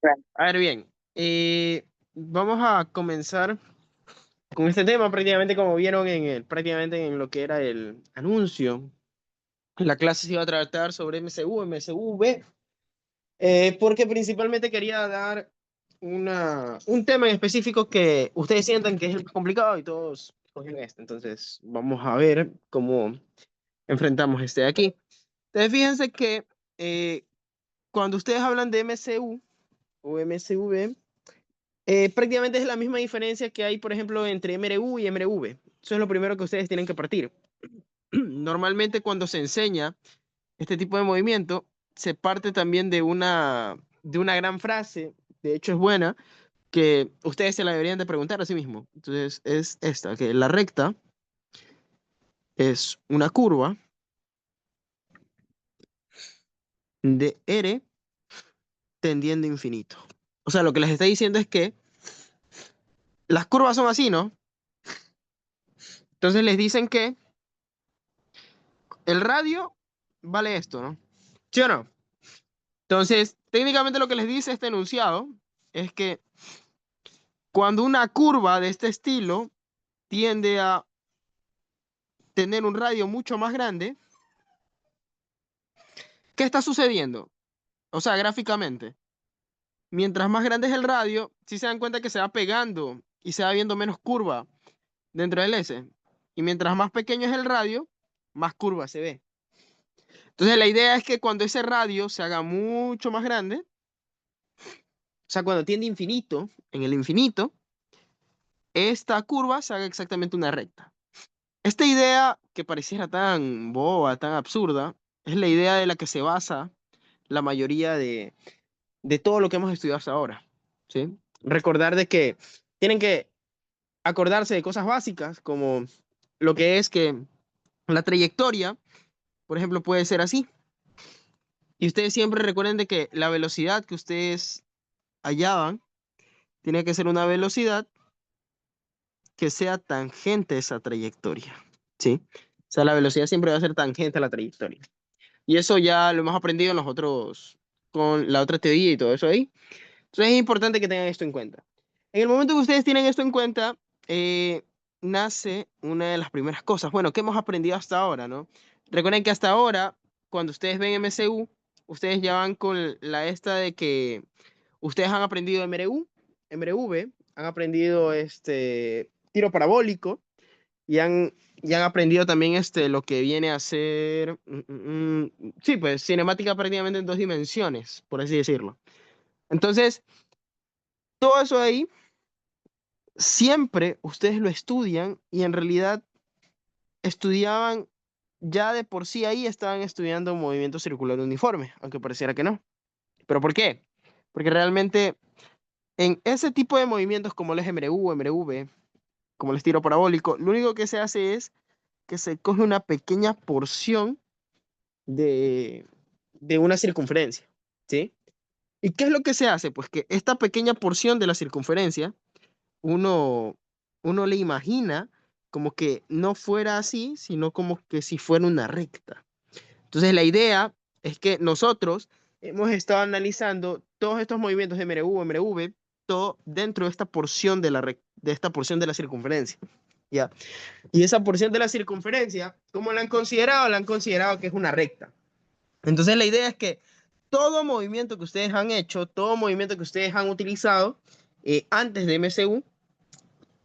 Claro. A ver, bien, vamos a comenzar con este tema prácticamente como vieron prácticamente en lo que era el anuncio. La clase se iba a tratar sobre MCU, MCV, porque principalmente quería dar un tema en específico que ustedes sientan que es el más complicado y todos escogieron este. Entonces, vamos a ver cómo enfrentamos este de aquí. Entonces, fíjense que cuando ustedes hablan de MCU o MCV, prácticamente es la misma diferencia que hay, por ejemplo, entre MRU y MRV. Eso es lo primero que ustedes tienen que partir. Normalmente cuando se enseña este tipo de movimiento, se parte también de una gran frase, de hecho es buena, que ustedes se la deberían de preguntar a sí mismos. Entonces es esta, que la recta es una curva de R tendiendo a infinito. O sea, lo que les está diciendo es que las curvas son así, ¿no? Entonces les dicen que el radio vale esto, ¿no? ¿Sí o no? Entonces, técnicamente lo que les dice este enunciado es que cuando una curva de este estilo tiende a tener un radio mucho más grande, ¿qué está sucediendo? O sea, gráficamente, mientras más grande es el radio, si se dan cuenta que se va pegando y se va viendo menos curva dentro del S. Y mientras más pequeño es el radio, más curva se ve. Entonces, la idea es que cuando ese radio se haga mucho más grande, o sea, cuando tiende a infinito, en el infinito, esta curva se haga exactamente una recta. Esta idea que pareciera tan boba, tan absurda, es la idea de la que se basa la mayoría de todo lo que hemos estudiado hasta ahora, ¿sí? Recordar de que tienen que acordarse de cosas básicas como lo que es que la trayectoria, por ejemplo, puede ser así. Y ustedes siempre recuerden de que la velocidad que ustedes hallaban tiene que ser una velocidad que sea tangente a esa trayectoria, ¿sí? O sea, la velocidad siempre va a ser tangente a la trayectoria. Y eso ya lo hemos aprendido nosotros con la otra teoría y todo eso ahí. Entonces es importante que tengan esto en cuenta. En el momento que ustedes tienen esto en cuenta, eh, nace una de las primeras cosas. Bueno, ¿qué hemos aprendido hasta ahora, no? Recuerden que hasta ahora, cuando ustedes ven MCU, ustedes ya van con la esta de que ustedes han aprendido MRU, MRV, han aprendido tiro parabólico y han aprendido también lo que viene a ser, sí, pues cinemática prácticamente en dos dimensiones, por así decirlo. Entonces, todo eso ahí, siempre ustedes lo estudian y en realidad estudiaban, ya de por sí ahí estaban estudiando un movimiento circular uniforme, aunque pareciera que no. ¿Pero por qué? Porque realmente en ese tipo de movimientos como el MRU, MRV, como el estilo parabólico, lo único que se hace es que se coge una pequeña porción de, de una circunferencia, ¿sí? ¿Y qué es lo que se hace? Pues que esta pequeña porción de la circunferencia, uno, uno le imagina como que no fuera así, sino como que si fuera una recta. Entonces la idea es que nosotros hemos estado analizando todos estos movimientos de MRU, MRV, todo dentro de esta porción de esta porción de la circunferencia. ¿Ya? Y esa porción de la circunferencia, ¿cómo la han considerado? La han considerado que es una recta. Entonces la idea es que todo movimiento que ustedes han hecho, todo movimiento que ustedes han utilizado antes de MCU,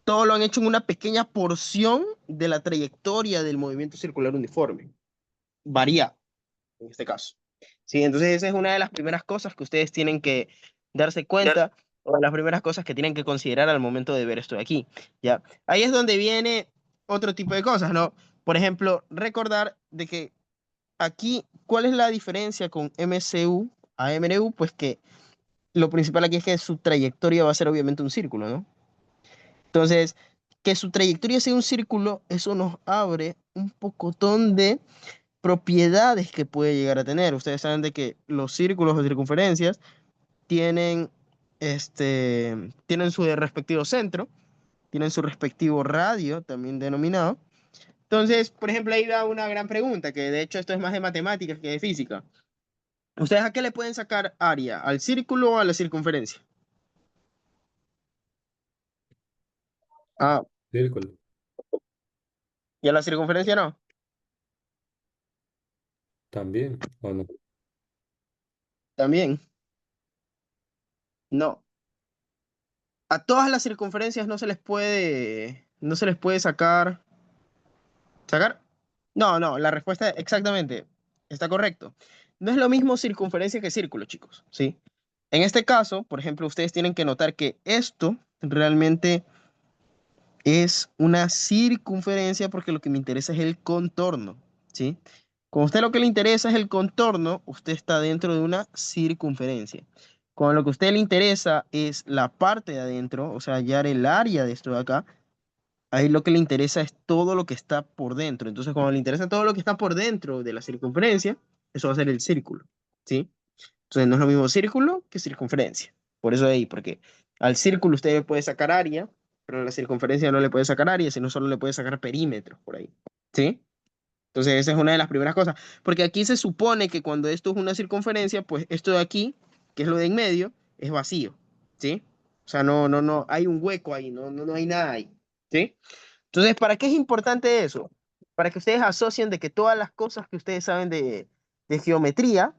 todo lo han hecho en una pequeña porción de la trayectoria del movimiento circular uniforme. Varía, en este caso. Sí, entonces esa es una de las primeras cosas que ustedes tienen que darse cuenta, o de las primeras cosas que tienen que considerar al momento de ver esto de aquí. ¿Ya? Ahí es donde viene otro tipo de cosas, ¿no? Por ejemplo, recordar de que aquí, ¿cuál es la diferencia con MCU a MRU? Pues que lo principal aquí es que su trayectoria va a ser obviamente un círculo, ¿no? Entonces, que su trayectoria sea un círculo, eso nos abre un pocotón de propiedades que puede llegar a tener. Ustedes saben de que los círculos o circunferencias tienen, tienen su respectivo centro, tienen su respectivo radio, también denominado. Entonces, por ejemplo, ahí va una gran pregunta, que de hecho esto es más de matemáticas que de física. ¿Ustedes a qué le pueden sacar área? ¿Al círculo o a la circunferencia? Ah, Círculo. ¿y a la circunferencia no? También, ¿o no? También. No. A todas las circunferencias no se les puede sacar. ¿Sacar? No, no, la respuesta exactamente está correcto. No es lo mismo circunferencia que círculo, chicos, ¿sí? En este caso, por ejemplo, ustedes tienen que notar que esto realmente es una circunferencia porque lo que me interesa es el contorno, ¿sí? Cuando a usted lo que le interesa es el contorno, usted está dentro de una circunferencia. Cuando lo que a usted le interesa es la parte de adentro, o sea, hallar el área de esto de acá, ahí lo que le interesa es todo lo que está por dentro. Entonces, cuando le interesa todo lo que está por dentro de la circunferencia, eso va a ser el círculo, ¿sí? Entonces, no es lo mismo círculo que circunferencia. Por eso ahí, porque al círculo usted le puede sacar área, pero a la circunferencia no le puede sacar área, sino solo le puede sacar perímetros por ahí, ¿sí? Entonces, esa es una de las primeras cosas. Porque aquí se supone que cuando esto es una circunferencia, pues esto de aquí, que es lo de en medio, es vacío, ¿sí? O sea, no, hay un hueco ahí, no hay nada ahí, ¿sí? Entonces, ¿para qué es importante eso? Para que ustedes asocien de que todas las cosas que ustedes saben de geometría,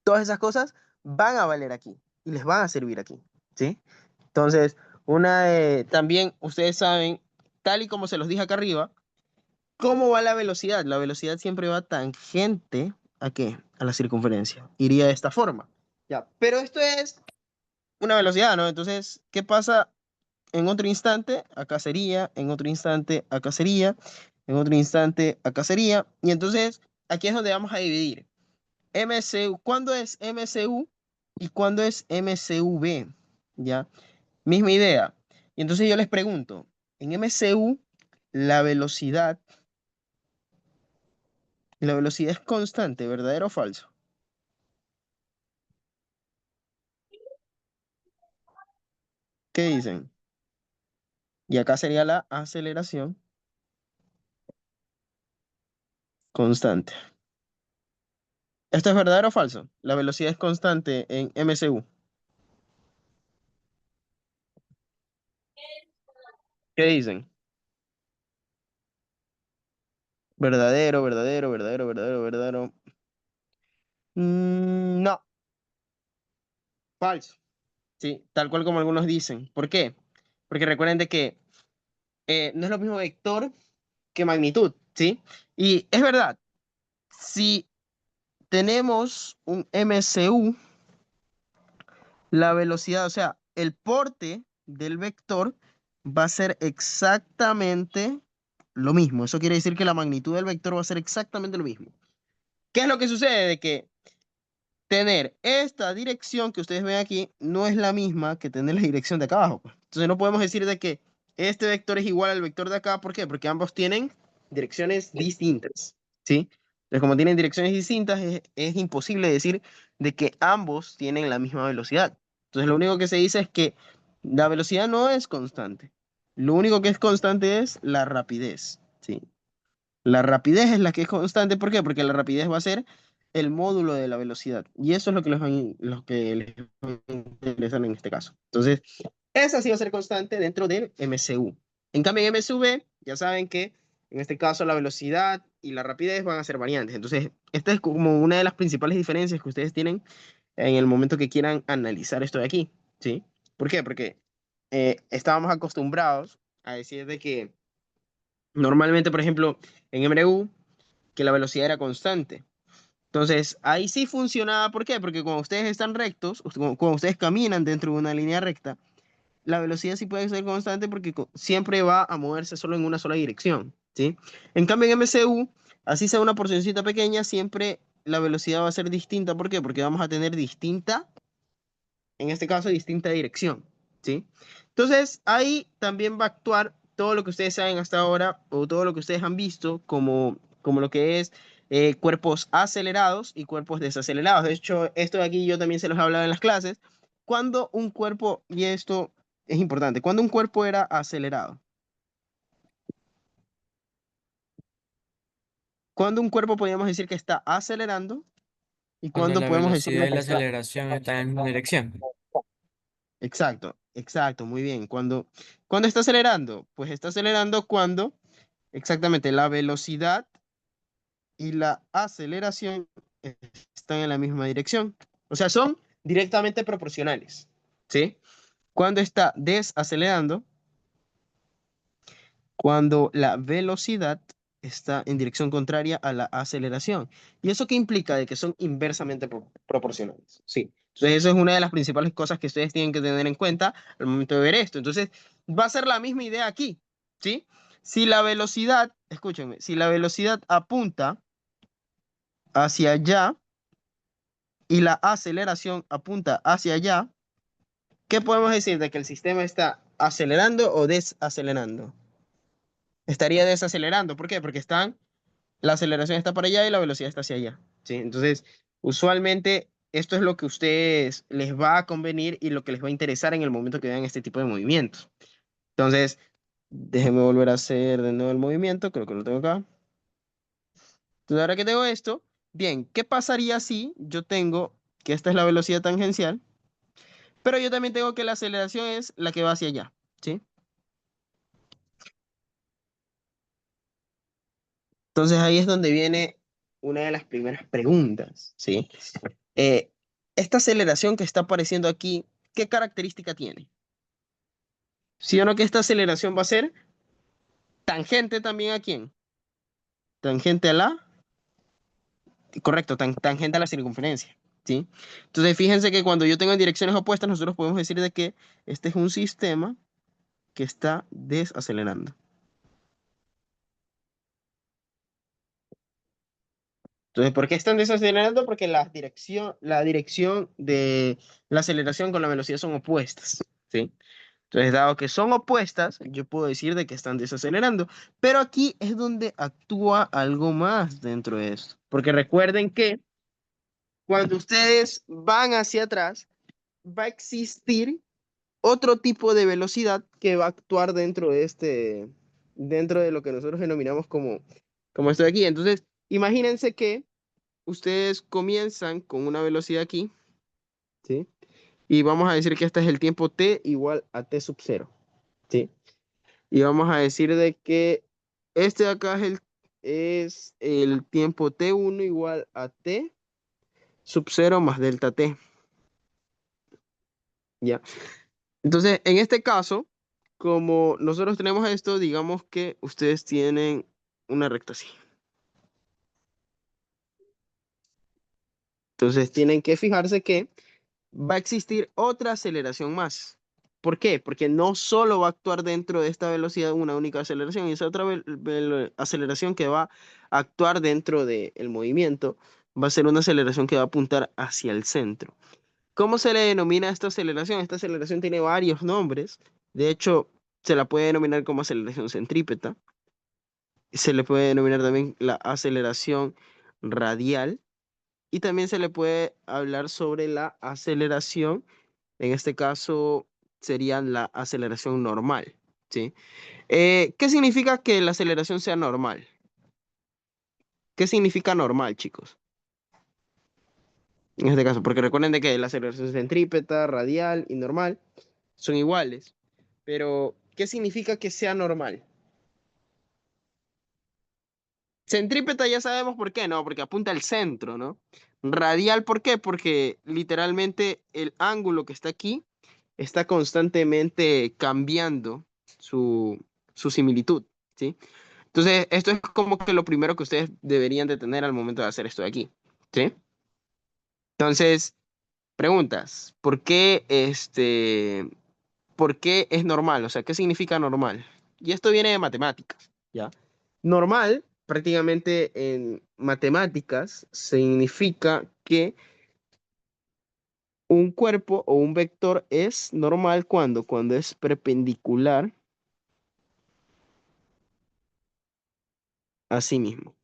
todas esas cosas van a valer aquí y les van a servir aquí, ¿sí? Entonces, también ustedes saben, tal y como se los dije acá arriba, ¿cómo va la velocidad? La velocidad siempre va tangente ¿a qué? A la circunferencia. Iría de esta forma. Ya, pero esto es una velocidad, ¿no? Entonces, ¿qué pasa en otro instante? Acá sería, en otro instante, acá sería, en otro instante, acá sería. Y entonces, aquí es donde vamos a dividir. MCU, ¿cuándo es MCU y cuándo es MCV? ¿Ya? Misma idea. Y entonces yo les pregunto, en MCU, la velocidad, la velocidad es constante, ¿verdadero o falso? ¿Qué dicen? Y acá sería la aceleración constante. ¿Esto es verdadero o falso? La velocidad es constante en MCU. ¿Qué dicen? Verdadero, verdadero, verdadero, verdadero, verdadero. No, falso. Sí, tal cual como algunos dicen. ¿Por qué? Porque recuerden de que no es lo mismo vector que magnitud, ¿sí? Y es verdad, si tenemos un MCU, la velocidad, o sea, el porte del vector va a ser exactamente lo mismo. Eso quiere decir que la magnitud del vector va a ser exactamente lo mismo. ¿Qué es lo que sucede? De que tener esta dirección que ustedes ven aquí no es la misma que tener la dirección de acá abajo, pues. Entonces no podemos decir de que este vector es igual al vector de acá. ¿Por qué? Porque ambos tienen direcciones distintas, ¿sí? Entonces como tienen direcciones distintas es imposible decir de que ambos tienen la misma velocidad. Entonces lo único que se dice es que la velocidad no es constante. Lo único que es constante es la rapidez, ¿sí? La rapidez es la que es constante. ¿Por qué? Porque la rapidez va a ser el módulo de la velocidad. Y eso es lo que les va a interesar en este caso. Entonces, esa sí va a ser constante dentro del MCU. En cambio, en MCV, ya saben que en este caso la velocidad y la rapidez van a ser variantes. Entonces, esta es como una de las principales diferencias que ustedes tienen en el momento que quieran analizar esto de aquí, ¿sí? ¿Por qué? Porque estábamos acostumbrados a decir de que normalmente, por ejemplo, en MRU, que la velocidad era constante. Entonces, ahí sí funcionaba. ¿Por qué? Porque cuando ustedes están rectos, cuando ustedes caminan dentro de una línea recta, la velocidad sí puede ser constante porque siempre va a moverse solo en una sola dirección, ¿sí? En cambio, en MCU, así sea una porcioncita pequeña, siempre la velocidad va a ser distinta. ¿Por qué? Porque vamos a tener distinta, en este caso, distinta dirección, ¿sí? Entonces, ahí también va a actuar todo lo que ustedes saben hasta ahora o todo lo que ustedes han visto como lo que es cuerpos acelerados y cuerpos desacelerados. De hecho, esto de aquí yo también se los he hablado en las clases. Cuando un cuerpo, y esto es importante, cuando un cuerpo era acelerado, cuando un cuerpo podríamos decir que está acelerando ¿Y Cuando cuándo la podemos decir velocidad lo y la contrario? aceleración están en una dirección. Exacto, exacto, muy bien. ¿Cuándo está acelerando? Pues está acelerando cuando exactamente la velocidad y la aceleración están en la misma dirección. O sea, son directamente proporcionales, ¿sí? Cuando está desacelerando, cuando la velocidad está en dirección contraria a la aceleración. ¿Y eso qué implica? De que son inversamente proporcionales. Sí. Entonces, eso es una de las principales cosas que ustedes tienen que tener en cuenta al momento de ver esto. Entonces, va a ser la misma idea aquí, ¿sí? Si la velocidad, escúchenme, si la velocidad apunta hacia allá y la aceleración apunta hacia allá, ¿qué podemos decir de que el sistema está acelerando o desacelerando? Estaría desacelerando. ¿Por qué? Porque la aceleración está para allá y la velocidad está hacia allá. ¿Sí? Entonces, usualmente esto es lo que a ustedes les va a convenir y lo que les va a interesar en el momento que vean este tipo de movimientos. Entonces, déjenme volver a hacer de nuevo el movimiento, creo que lo tengo acá. Entonces, ahora que tengo esto, bien, ¿qué pasaría si yo tengo que esta es la velocidad tangencial, pero yo también tengo que la aceleración es la que va hacia allá? ¿Sí? Entonces ahí es donde viene una de las primeras preguntas, ¿sí? Eh, esta aceleración que está apareciendo aquí, ¿qué característica tiene? ¿Sí o no que esta aceleración va a ser tangente también a quién? Tangente a la, correcto, tangente a la circunferencia, ¿sí? Entonces fíjense que cuando yo tengo en direcciones opuestas, nosotros podemos decir de que este es un sistema que está desacelerando. Entonces, ¿por qué están desacelerando? Porque la dirección de la aceleración con la velocidad son opuestas, ¿sí? Entonces, dado que son opuestas, yo puedo decir de que están desacelerando. Pero aquí es donde actúa algo más dentro de esto. Porque recuerden que cuando ustedes van hacia atrás, va a existir otro tipo de velocidad que va a actuar dentro de lo que nosotros denominamos como esto de aquí. Entonces, imagínense que ustedes comienzan con una velocidad aquí, ¿sí? Y vamos a decir que este es el tiempo t igual a t sub 0, ¿sí? Y vamos a decir de que este de acá es el tiempo t1 igual a t sub 0 más delta t, ¿ya? Entonces, en este caso, como nosotros tenemos esto, digamos que ustedes tienen una recta así. Entonces, tienen que fijarse que va a existir otra aceleración más. ¿Por qué? Porque no solo va a actuar dentro de esta velocidad una única aceleración, y esa otra aceleración que va a actuar dentro del movimiento va a ser una aceleración que va a apuntar hacia el centro. ¿Cómo se le denomina esta aceleración? Esta aceleración tiene varios nombres. De hecho, se la puede denominar como aceleración centrípeta. Se le puede denominar también la aceleración radial. Y también se le puede hablar sobre la aceleración, en este caso sería la aceleración normal, ¿sí? ¿Qué significa que la aceleración sea normal? ¿Qué significa normal, chicos? En este caso, porque recuerden de que la aceleración centrípeta, radial y normal son iguales, pero ¿qué significa que sea normal? Centrípeta ya sabemos por qué, ¿no? Porque apunta al centro, ¿no? Radial, ¿por qué? Porque literalmente el ángulo que está aquí está constantemente cambiando su similitud, ¿sí? Entonces, esto es como que lo primero que ustedes deberían de tener al momento de hacer esto de aquí, ¿sí? Entonces, preguntas, por qué es normal? O sea, ¿qué significa normal? Y esto viene de matemáticas, ¿ya? Normal, prácticamente en matemáticas, significa que un cuerpo o un vector es normal cuando es perpendicular a sí mismo.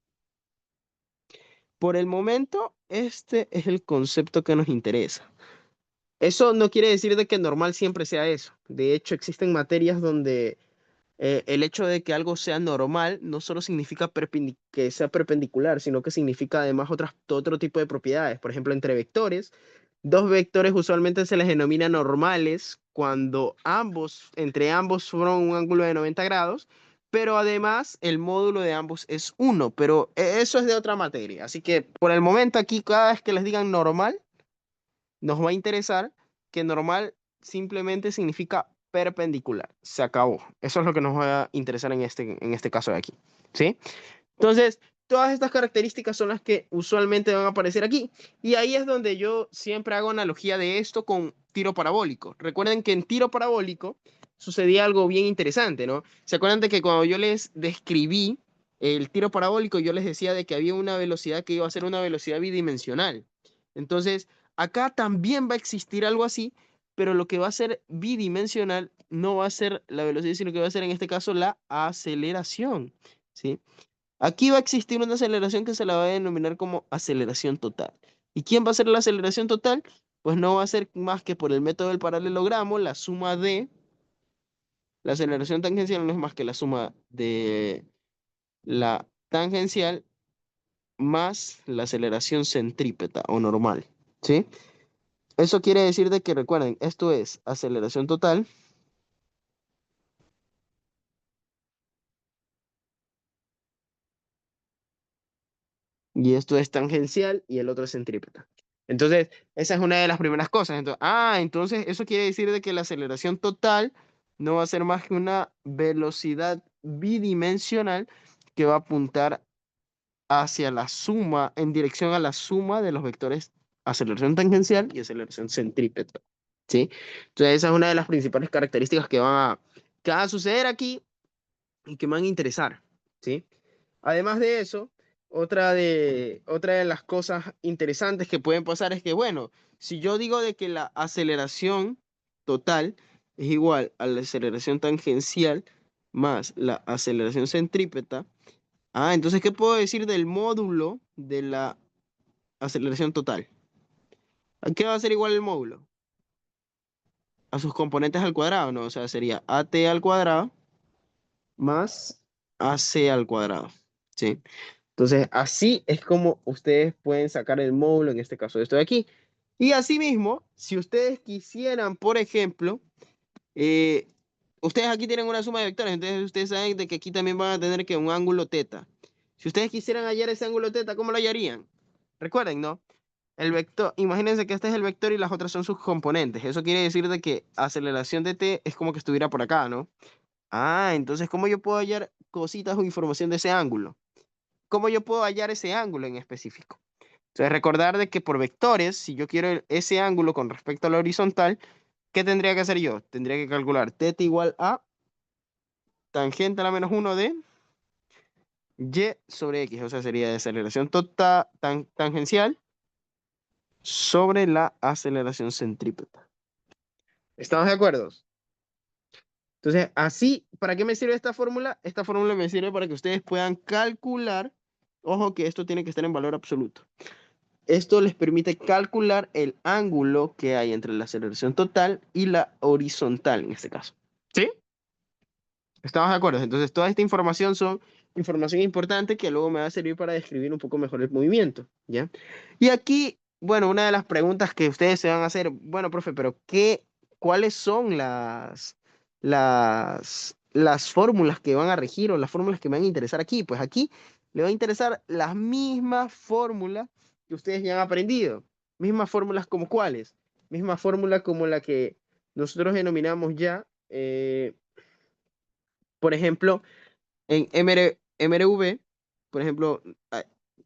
Por el momento, este es el concepto que nos interesa. Eso no quiere decir de que normal siempre sea eso. De hecho, existen materias donde el hecho de que algo sea normal no solo significa que sea perpendicular, sino que significa además otro tipo de propiedades. Por ejemplo, entre vectores, dos vectores usualmente se les denomina normales cuando entre ambos forman un ángulo de 90 grados, pero además el módulo de ambos es 1, pero eso es de otra materia. Así que por el momento aquí, cada vez que les digan normal, nos va a interesar que normal simplemente significa perpendicular. Se acabó. Eso es lo que nos va a interesar en este caso de aquí. ¿Sí? Entonces, todas estas características son las que usualmente van a aparecer aquí. Y ahí es donde yo siempre hago analogía de esto con tiro parabólico. Recuerden que en tiro parabólico sucedía algo bien interesante, ¿no? ¿Se acuerdan de que cuando yo les describí el tiro parabólico, yo les decía de que había una velocidad que iba a ser una velocidad bidimensional? Entonces, acá también va a existir algo así, pero lo que va a ser bidimensional no va a ser la velocidad, sino que va a ser en este caso la aceleración, ¿sí? Aquí va a existir una aceleración que se la va a denominar como aceleración total. ¿Y quién va a ser la aceleración total? Pues no va a ser más que por el método del paralelogramo, la suma de la aceleración tangencial no es más que la suma de la tangencial más la aceleración centrípeta o normal, ¿sí? Eso quiere decir de que recuerden, esto es aceleración total y esto es tangencial y el otro es centrípeta. Entonces, esa es una de las primeras cosas. Entonces eso quiere decir de que la aceleración total no va a ser más que una velocidad bidimensional que va a apuntar hacia la suma, en dirección a la suma de los vectores aceleración tangencial y aceleración centrípeta. ¿Sí? Entonces, esa es una de las principales características que van a suceder aquí y que me van a interesar. ¿Sí? Además de eso, otra de las cosas interesantes que pueden pasar es que, bueno, si yo digo de que la aceleración total es igual a la aceleración tangencial más la aceleración centrípeta, entonces, ¿qué puedo decir del módulo de la aceleración total? ¿A qué va a ser igual el módulo? A sus componentes al cuadrado, ¿no? O sea, sería AT al cuadrado más AC al cuadrado, ¿sí? Entonces, así es como ustedes pueden sacar el módulo, en este caso, de esto de aquí. Y asimismo, si ustedes quisieran, por ejemplo, eh, ustedes aquí tienen una suma de vectores, entonces ustedes saben de que aquí también van a tener que un ángulo teta. Si ustedes quisieran hallar ese ángulo teta, ¿cómo lo hallarían? Recuerden, ¿no? El vector, imagínense que este es el vector y las otras son sus componentes. Eso quiere decir de que aceleración de t es como que estuviera por acá, ¿no? Entonces, ¿cómo yo puedo hallar cositas o información de ese ángulo? ¿Cómo yo puedo hallar ese ángulo en específico? Entonces, recordar de que por vectores, si yo quiero ese ángulo con respecto a la horizontal, ¿qué tendría que hacer yo? Tendría que calcular θ igual a tangente a la menos 1 de y sobre x, o sea, sería de aceleración total tangencial sobre la aceleración centrípeta. ¿Estamos de acuerdo? Entonces, así, ¿para qué me sirve esta fórmula? Esta fórmula me sirve para que ustedes puedan calcular, ojo que esto tiene que estar en valor absoluto. Esto les permite calcular el ángulo que hay entre la aceleración total y la horizontal en este caso. ¿Sí? ¿Estamos de acuerdo? Entonces, toda esta información son información importante que luego me va a servir para describir un poco mejor el movimiento, ¿ya? Y aquí, bueno, una de las preguntas que ustedes se van a hacer, bueno, profe, pero ¿cuáles son las fórmulas que van a regir o las fórmulas que me van a interesar aquí? Pues aquí le va a interesar las mismas fórmulas que ustedes ya han aprendido. Mismas fórmulas como cuáles. Misma fórmula como la que nosotros denominamos ya, por ejemplo, en MRV, por ejemplo,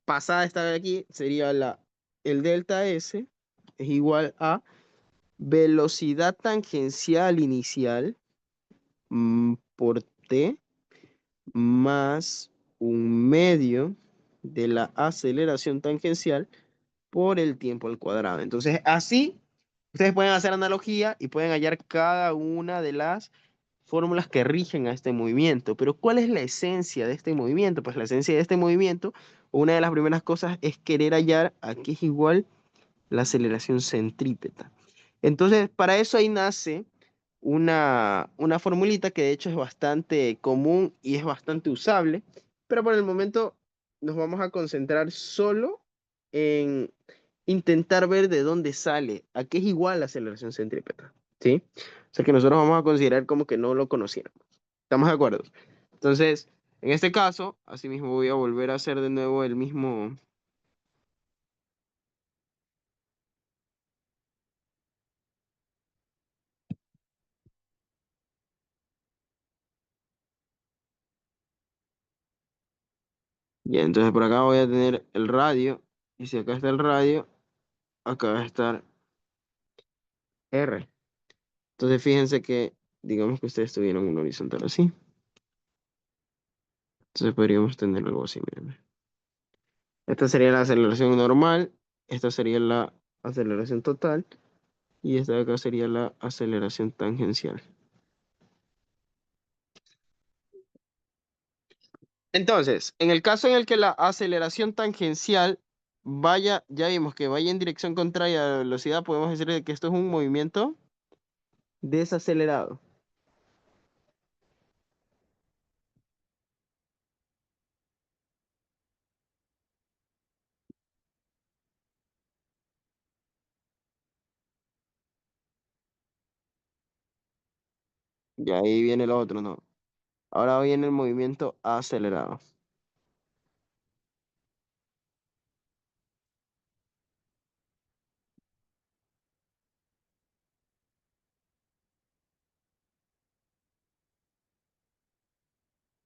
pasada esta de aquí, sería el delta S es igual a velocidad tangencial inicial por T más un medio de la aceleración tangencial por el tiempo al cuadrado. Entonces, así ustedes pueden hacer analogía y pueden hallar cada una de las fórmulas que rigen a este movimiento. Pero ¿cuál es la esencia de este movimiento? Pues la esencia de este movimiento, una de las primeras cosas es querer hallar a qué es igual la aceleración centrípeta. Entonces, para eso ahí nace una formulita que de hecho es bastante común y es bastante usable, pero por el momento nos vamos a concentrar solo en intentar ver de dónde sale, a qué es igual la aceleración centrípeta, ¿sí? O sea que nosotros vamos a considerar como que no lo conociéramos. ¿Estamos de acuerdo? Entonces, en este caso, asimismo voy a volver a hacer de nuevo el mismo. Bien, entonces por acá voy a tener el radio, y si acá está el radio, acá va a estar R. Entonces fíjense que, digamos que ustedes tuvieron un horizontal así. Entonces podríamos tener algo así, miren. Esta sería la aceleración normal, esta sería la aceleración total, y esta de acá sería la aceleración tangencial. Entonces, en el caso en el que la aceleración tangencial vaya, ya vimos que vaya en dirección contraria a la velocidad, podemos decir de que esto es un movimiento desacelerado. Y ahí viene el otro, ¿no? Ahora viene el movimiento acelerado.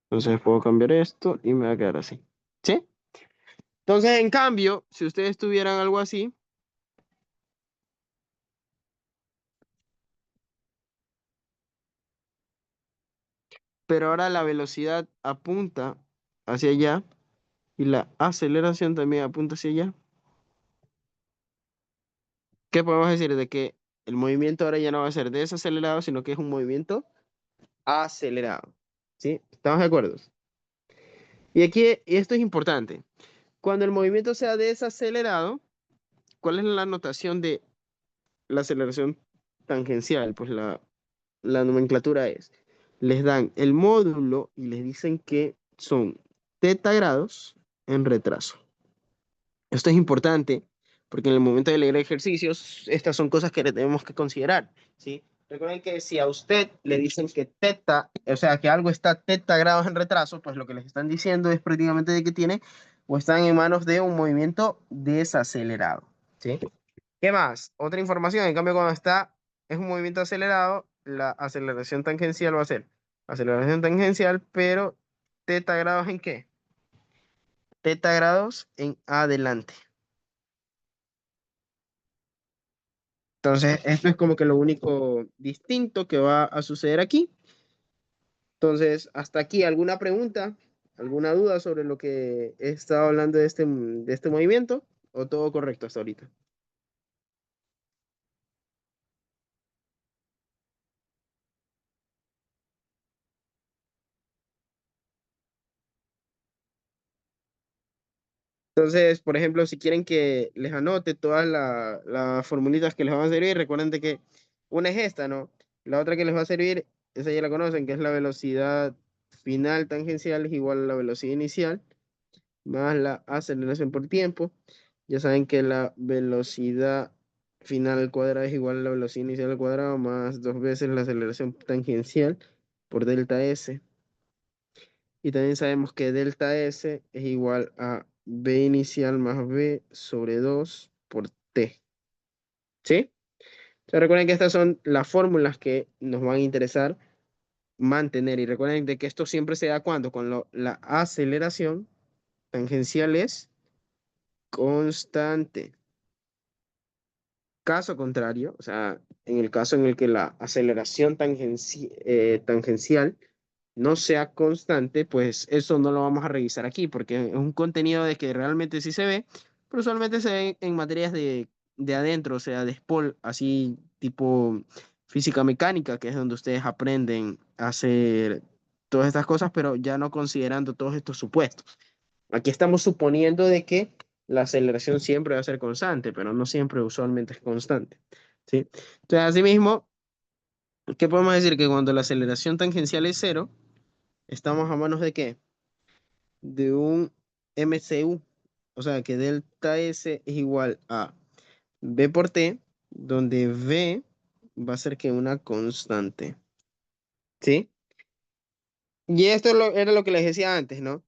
Entonces puedo cambiar esto y me va a quedar así. ¿Sí? Entonces, en cambio, si ustedes tuvieran algo así, pero ahora la velocidad apunta hacia allá y la aceleración también apunta hacia allá, ¿qué podemos decir? De que el movimiento ahora ya no va a ser desacelerado, sino que es un movimiento acelerado. ¿Sí? ¿Estamos de acuerdo? Y aquí, y esto es importante. Cuando el movimiento sea desacelerado, ¿cuál es la notación de la aceleración tangencial? Pues la nomenclatura es, les dan el módulo y les dicen que son teta grados en retraso. Esto es importante porque en el momento de leer ejercicios, estas son cosas que tenemos que considerar, ¿sí? Recuerden que si a usted le dicen que teta, o sea, que algo está teta grados en retraso, pues lo que les están diciendo es prácticamente de que tiene o están en manos de un movimiento desacelerado, ¿sí? ¿Qué más? Otra información, en cambio, cuando es un movimiento acelerado, la aceleración tangencial va a ser aceleración tangencial, pero teta grados ¿en qué? Teta grados en adelante. Entonces, esto es como que lo único distinto que va a suceder aquí. Entonces, hasta aquí, ¿alguna pregunta? ¿Alguna duda sobre lo que he estado hablando de este movimiento? ¿O todo correcto hasta ahorita? Entonces, por ejemplo, si quieren que les anote todas las formulitas que les van a servir, recuerden de que una es esta, ¿no? La otra que les va a servir, esa ya la conocen, que es la velocidad final tangencial es igual a la velocidad inicial más la aceleración por tiempo. Ya saben que la velocidad final al cuadrado es igual a la velocidad inicial al cuadrado más dos veces la aceleración tangencial por delta S. Y también sabemos que delta S es igual a B inicial más B sobre 2 por T. ¿Sí? Entonces recuerden que estas son las fórmulas que nos van a interesar mantener. Y recuerden de que esto siempre se da cuando con la aceleración tangencial es constante. Caso contrario, o sea, en el caso en el que la aceleración tangencial no sea constante, pues eso no lo vamos a revisar aquí, porque es un contenido de que realmente sí se ve, pero usualmente se ve en materias de adentro, o sea, de SPOL, así tipo física mecánica, que es donde ustedes aprenden a hacer todas estas cosas, pero ya no considerando todos estos supuestos. Aquí estamos suponiendo de que la aceleración siempre va a ser constante, pero no siempre usualmente es constante, ¿sí? Entonces, asimismo, ¿Qué podemos decir? Que cuando la aceleración tangencial es cero, estamos a manos de ¿qué? De un MCU. O sea, que delta S es igual a V por T, donde V va a ser que una constante. ¿Sí? Y esto era lo que les decía antes, ¿no?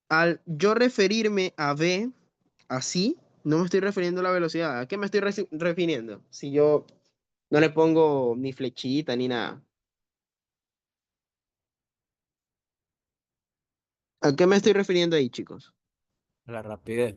Al yo referirme a V así, no me estoy refiriendo a la velocidad. ¿A qué me estoy refiriendo? Si yo no le pongo ni flechita ni nada. ¿A qué me estoy refiriendo ahí, chicos? La rapidez.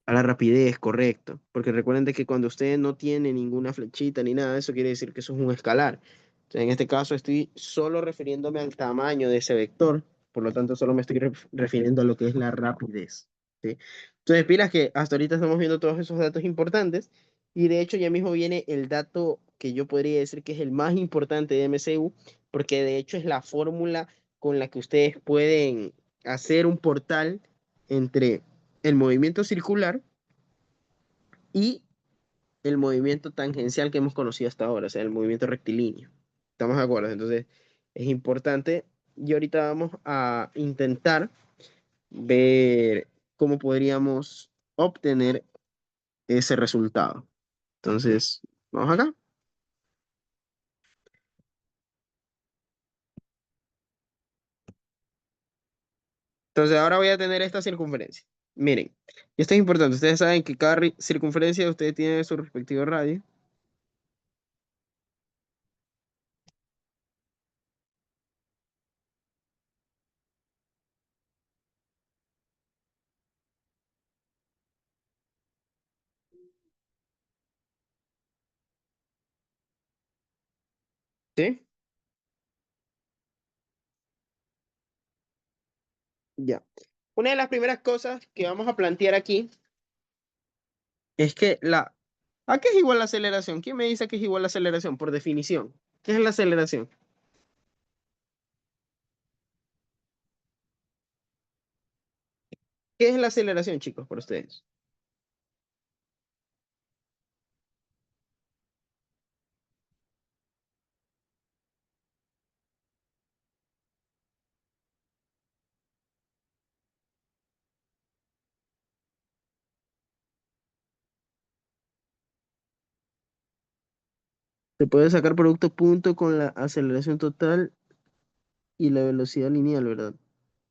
A la rapidez, correcto. Porque recuerden de que cuando usted no tiene ninguna flechita ni nada, eso quiere decir que eso es un escalar. Entonces, en este caso estoy solo refiriéndome al tamaño de ese vector. Por lo tanto, solo me estoy refiriendo a lo que es la rapidez. ¿Sí? Entonces, pilas que hasta ahorita estamos viendo todos esos datos importantes. Y de hecho, ya mismo viene el dato que yo podría decir que es el más importante de MCU, porque de hecho es la fórmula con la que ustedes pueden hacer un portal entre el movimiento circular y el movimiento tangencial que hemos conocido hasta ahora, o sea, el movimiento rectilíneo. ¿Estamos de acuerdo? Entonces, es importante y ahorita vamos a intentar ver cómo podríamos obtener ese resultado. Entonces, vamos acá. Entonces, ahora voy a tener esta circunferencia. Miren, y esto es importante. Ustedes saben que cada circunferencia de ustedes tiene su respectivo radio. ¿Sí? Ya. Una de las primeras cosas que vamos a plantear aquí es que ¿a qué es igual la aceleración? ¿Quién me dice que es igual la aceleración? Por definición. ¿Qué es la aceleración? ¿Qué es la aceleración, chicos, por ustedes? Se puede sacar producto punto con la aceleración total y la velocidad lineal, ¿verdad?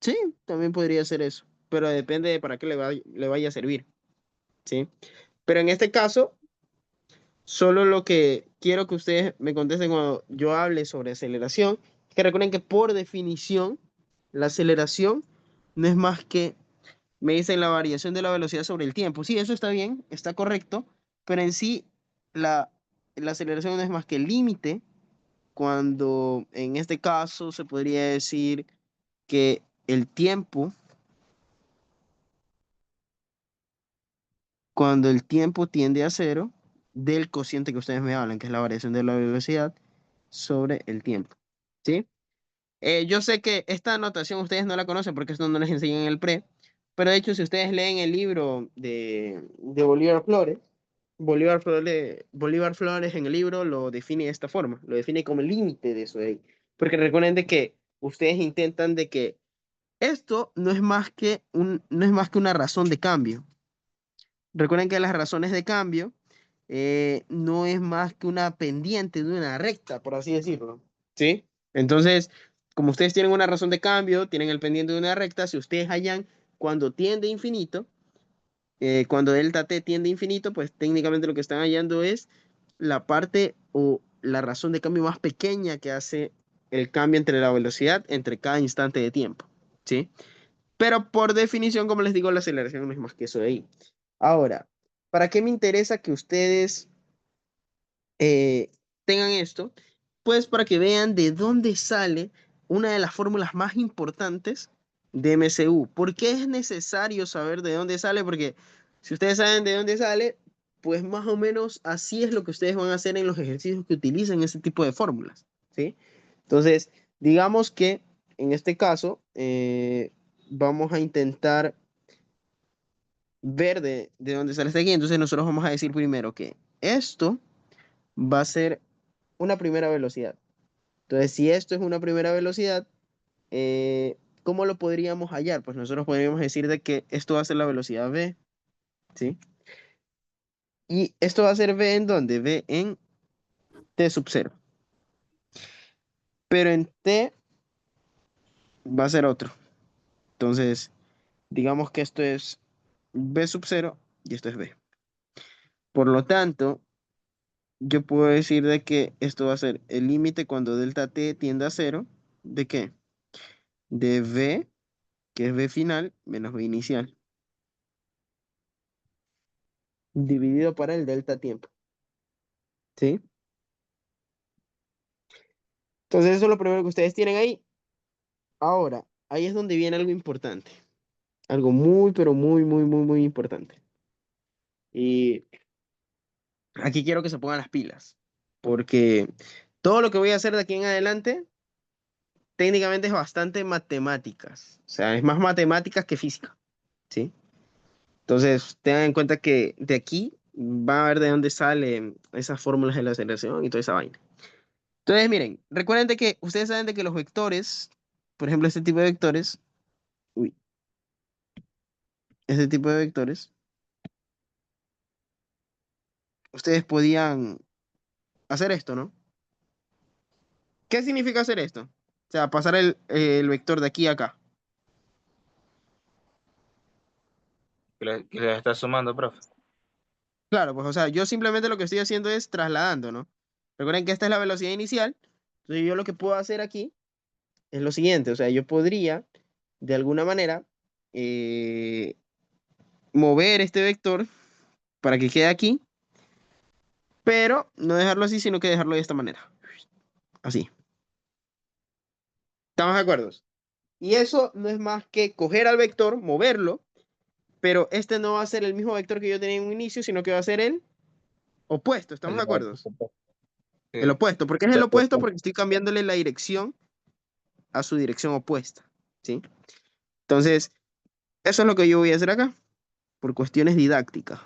Sí, también podría ser eso, pero depende de para qué le vaya a servir, ¿sí? Pero en este caso, solo lo que quiero que ustedes me contesten cuando yo hable sobre aceleración, es que recuerden que por definición, la aceleración no es más que me dicen la variación de la velocidad sobre el tiempo. Sí, eso está bien, está correcto, pero en sí la aceleración no es más que el límite cuando en este caso se podría decir que el tiempo, cuando el tiempo tiende a cero del cociente que ustedes me hablan, que es la variación de la velocidad sobre el tiempo. ¿Sí? Yo sé que esta anotación ustedes no la conocen porque esto no les enseñan en el pre, pero de hecho si ustedes leen el libro de Bolívar Flores, Bolívar Flores en el libro lo define de esta forma, lo define como el límite de eso de ahí. Porque recuerden de que ustedes intentan de que esto no es más que una razón de cambio. Recuerden que las razones de cambio no es más que una pendiente de una recta, por así decirlo. ¿Sí? Entonces, como ustedes tienen una razón de cambio, tienen el pendiente de una recta, si ustedes hallan cuando tiende a infinito, cuando delta t tiende a infinito, pues técnicamente lo que están hallando es la parte o la razón de cambio más pequeña que hace el cambio entre la velocidad entre cada instante de tiempo. ¿Sí? Pero por definición, como les digo, la aceleración no es más que eso de ahí. Ahora, ¿para qué me interesa que ustedes tengan esto? Pues para que vean de dónde sale una de las fórmulas más importantes de MCU. ¿Por qué es necesario saber de dónde sale? Porque si ustedes saben de dónde sale, pues más o menos así es lo que ustedes van a hacer en los ejercicios que utilicen ese tipo de fórmulas, ¿sí? Entonces, digamos que en este caso vamos a intentar ver de dónde sale este aquí. Entonces nosotros vamos a decir primero que esto va a ser una primera velocidad. Entonces, si esto es una primera velocidad, ¿cómo lo podríamos hallar? Pues nosotros podríamos decir de que esto va a ser la velocidad v, ¿sí? Y esto va a ser v en ¿dónde? V en t sub 0. Pero en t va a ser otro. Entonces, digamos que esto es v sub 0 y esto es v. Por lo tanto, yo puedo decir de que esto va a ser el límite cuando delta t tiende a 0. ¿De qué? De v, que es v final, menos v inicial, dividido para el delta tiempo. ¿Sí? Entonces eso es lo primero que ustedes tienen ahí. Ahora, ahí es donde viene algo importante. Algo muy, pero muy, muy, muy, muy importante. Y aquí quiero que se pongan las pilas. Porque todo lo que voy a hacer de aquí en adelante, técnicamente es bastante matemáticas. O sea, es más matemáticas que física. ¿Sí? Entonces, tengan en cuenta que de aquí va a ver de dónde salen esas fórmulas de la aceleración y toda esa vaina. Entonces, miren, recuerden de que ustedes saben de que los vectores, por ejemplo, este tipo de vectores, uy, este tipo de vectores, ustedes podían hacer esto, ¿no? ¿Qué significa hacer esto? O sea, pasar el vector de aquí a acá. Que le está sumando, profe. Claro, pues, o sea, yo simplemente lo que estoy haciendo es trasladando, ¿no? Recuerden que esta es la velocidad inicial. Entonces, yo lo que puedo hacer aquí es lo siguiente, o sea, yo podría, de alguna manera, eh, mover este vector para que quede aquí, pero no dejarlo así, sino que dejarlo de esta manera. Así. ¿Estamos de acuerdo? Y eso no es más que coger al vector, moverlo, pero este no va a ser el mismo vector que yo tenía en un inicio, sino que va a ser el opuesto. ¿Estamos de acuerdo? El Sí. opuesto. ¿Por qué es el opuesto? Porque estoy cambiándole la dirección a su dirección opuesta. ¿Sí? Entonces, eso es lo que yo voy a hacer acá, por cuestiones didácticas.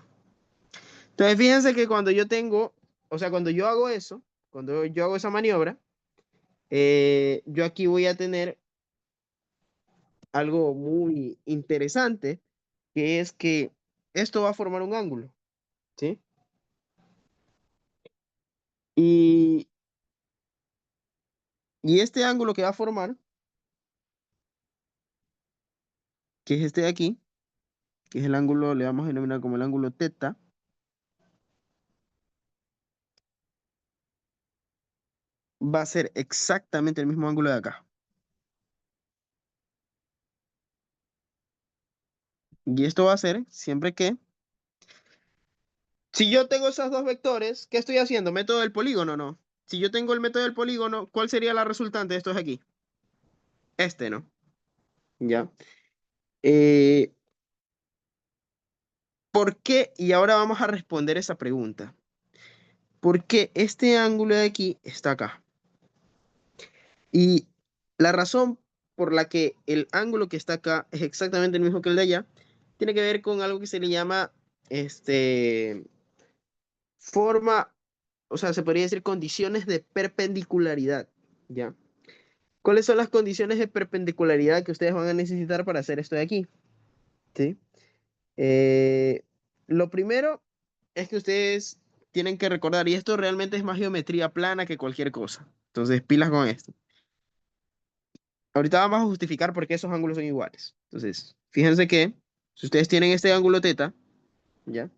Entonces, fíjense que cuando yo tengo, o sea, cuando yo hago eso, cuando yo hago esa maniobra, yo aquí voy a tener algo muy interesante, que es que esto va a formar un ángulo, ¿sí? Y, y este ángulo que va a formar, que es este de aquí, que es el ángulo, le vamos a denominar como el ángulo teta, va a ser exactamente el mismo ángulo de acá. Y esto va a ser siempre que, si yo tengo esos dos vectores, ¿qué estoy haciendo? ¿Método del polígono no? Si yo tengo el método del polígono, ¿cuál sería la resultante de estos aquí? Este, ¿no? Ya. Eh, ¿Por qué? Y ahora vamos a responder esa pregunta. ¿Por qué este ángulo de aquí está acá? Y la razón por la que el ángulo que está acá es exactamente el mismo que el de allá, tiene que ver con algo que se le llama, forma, o sea, se podría decir condiciones de perpendicularidad, ¿ya? ¿Cuáles son las condiciones de perpendicularidad que ustedes van a necesitar para hacer esto de aquí? ¿Sí? Eh, lo primero es que ustedes tienen que recordar, y esto realmente es más geometría plana que cualquier cosa. Entonces, pilas con esto. Ahorita vamos a justificar por qué esos ángulos son iguales. Entonces, fíjense que si ustedes tienen este ángulo teta, ¿ya?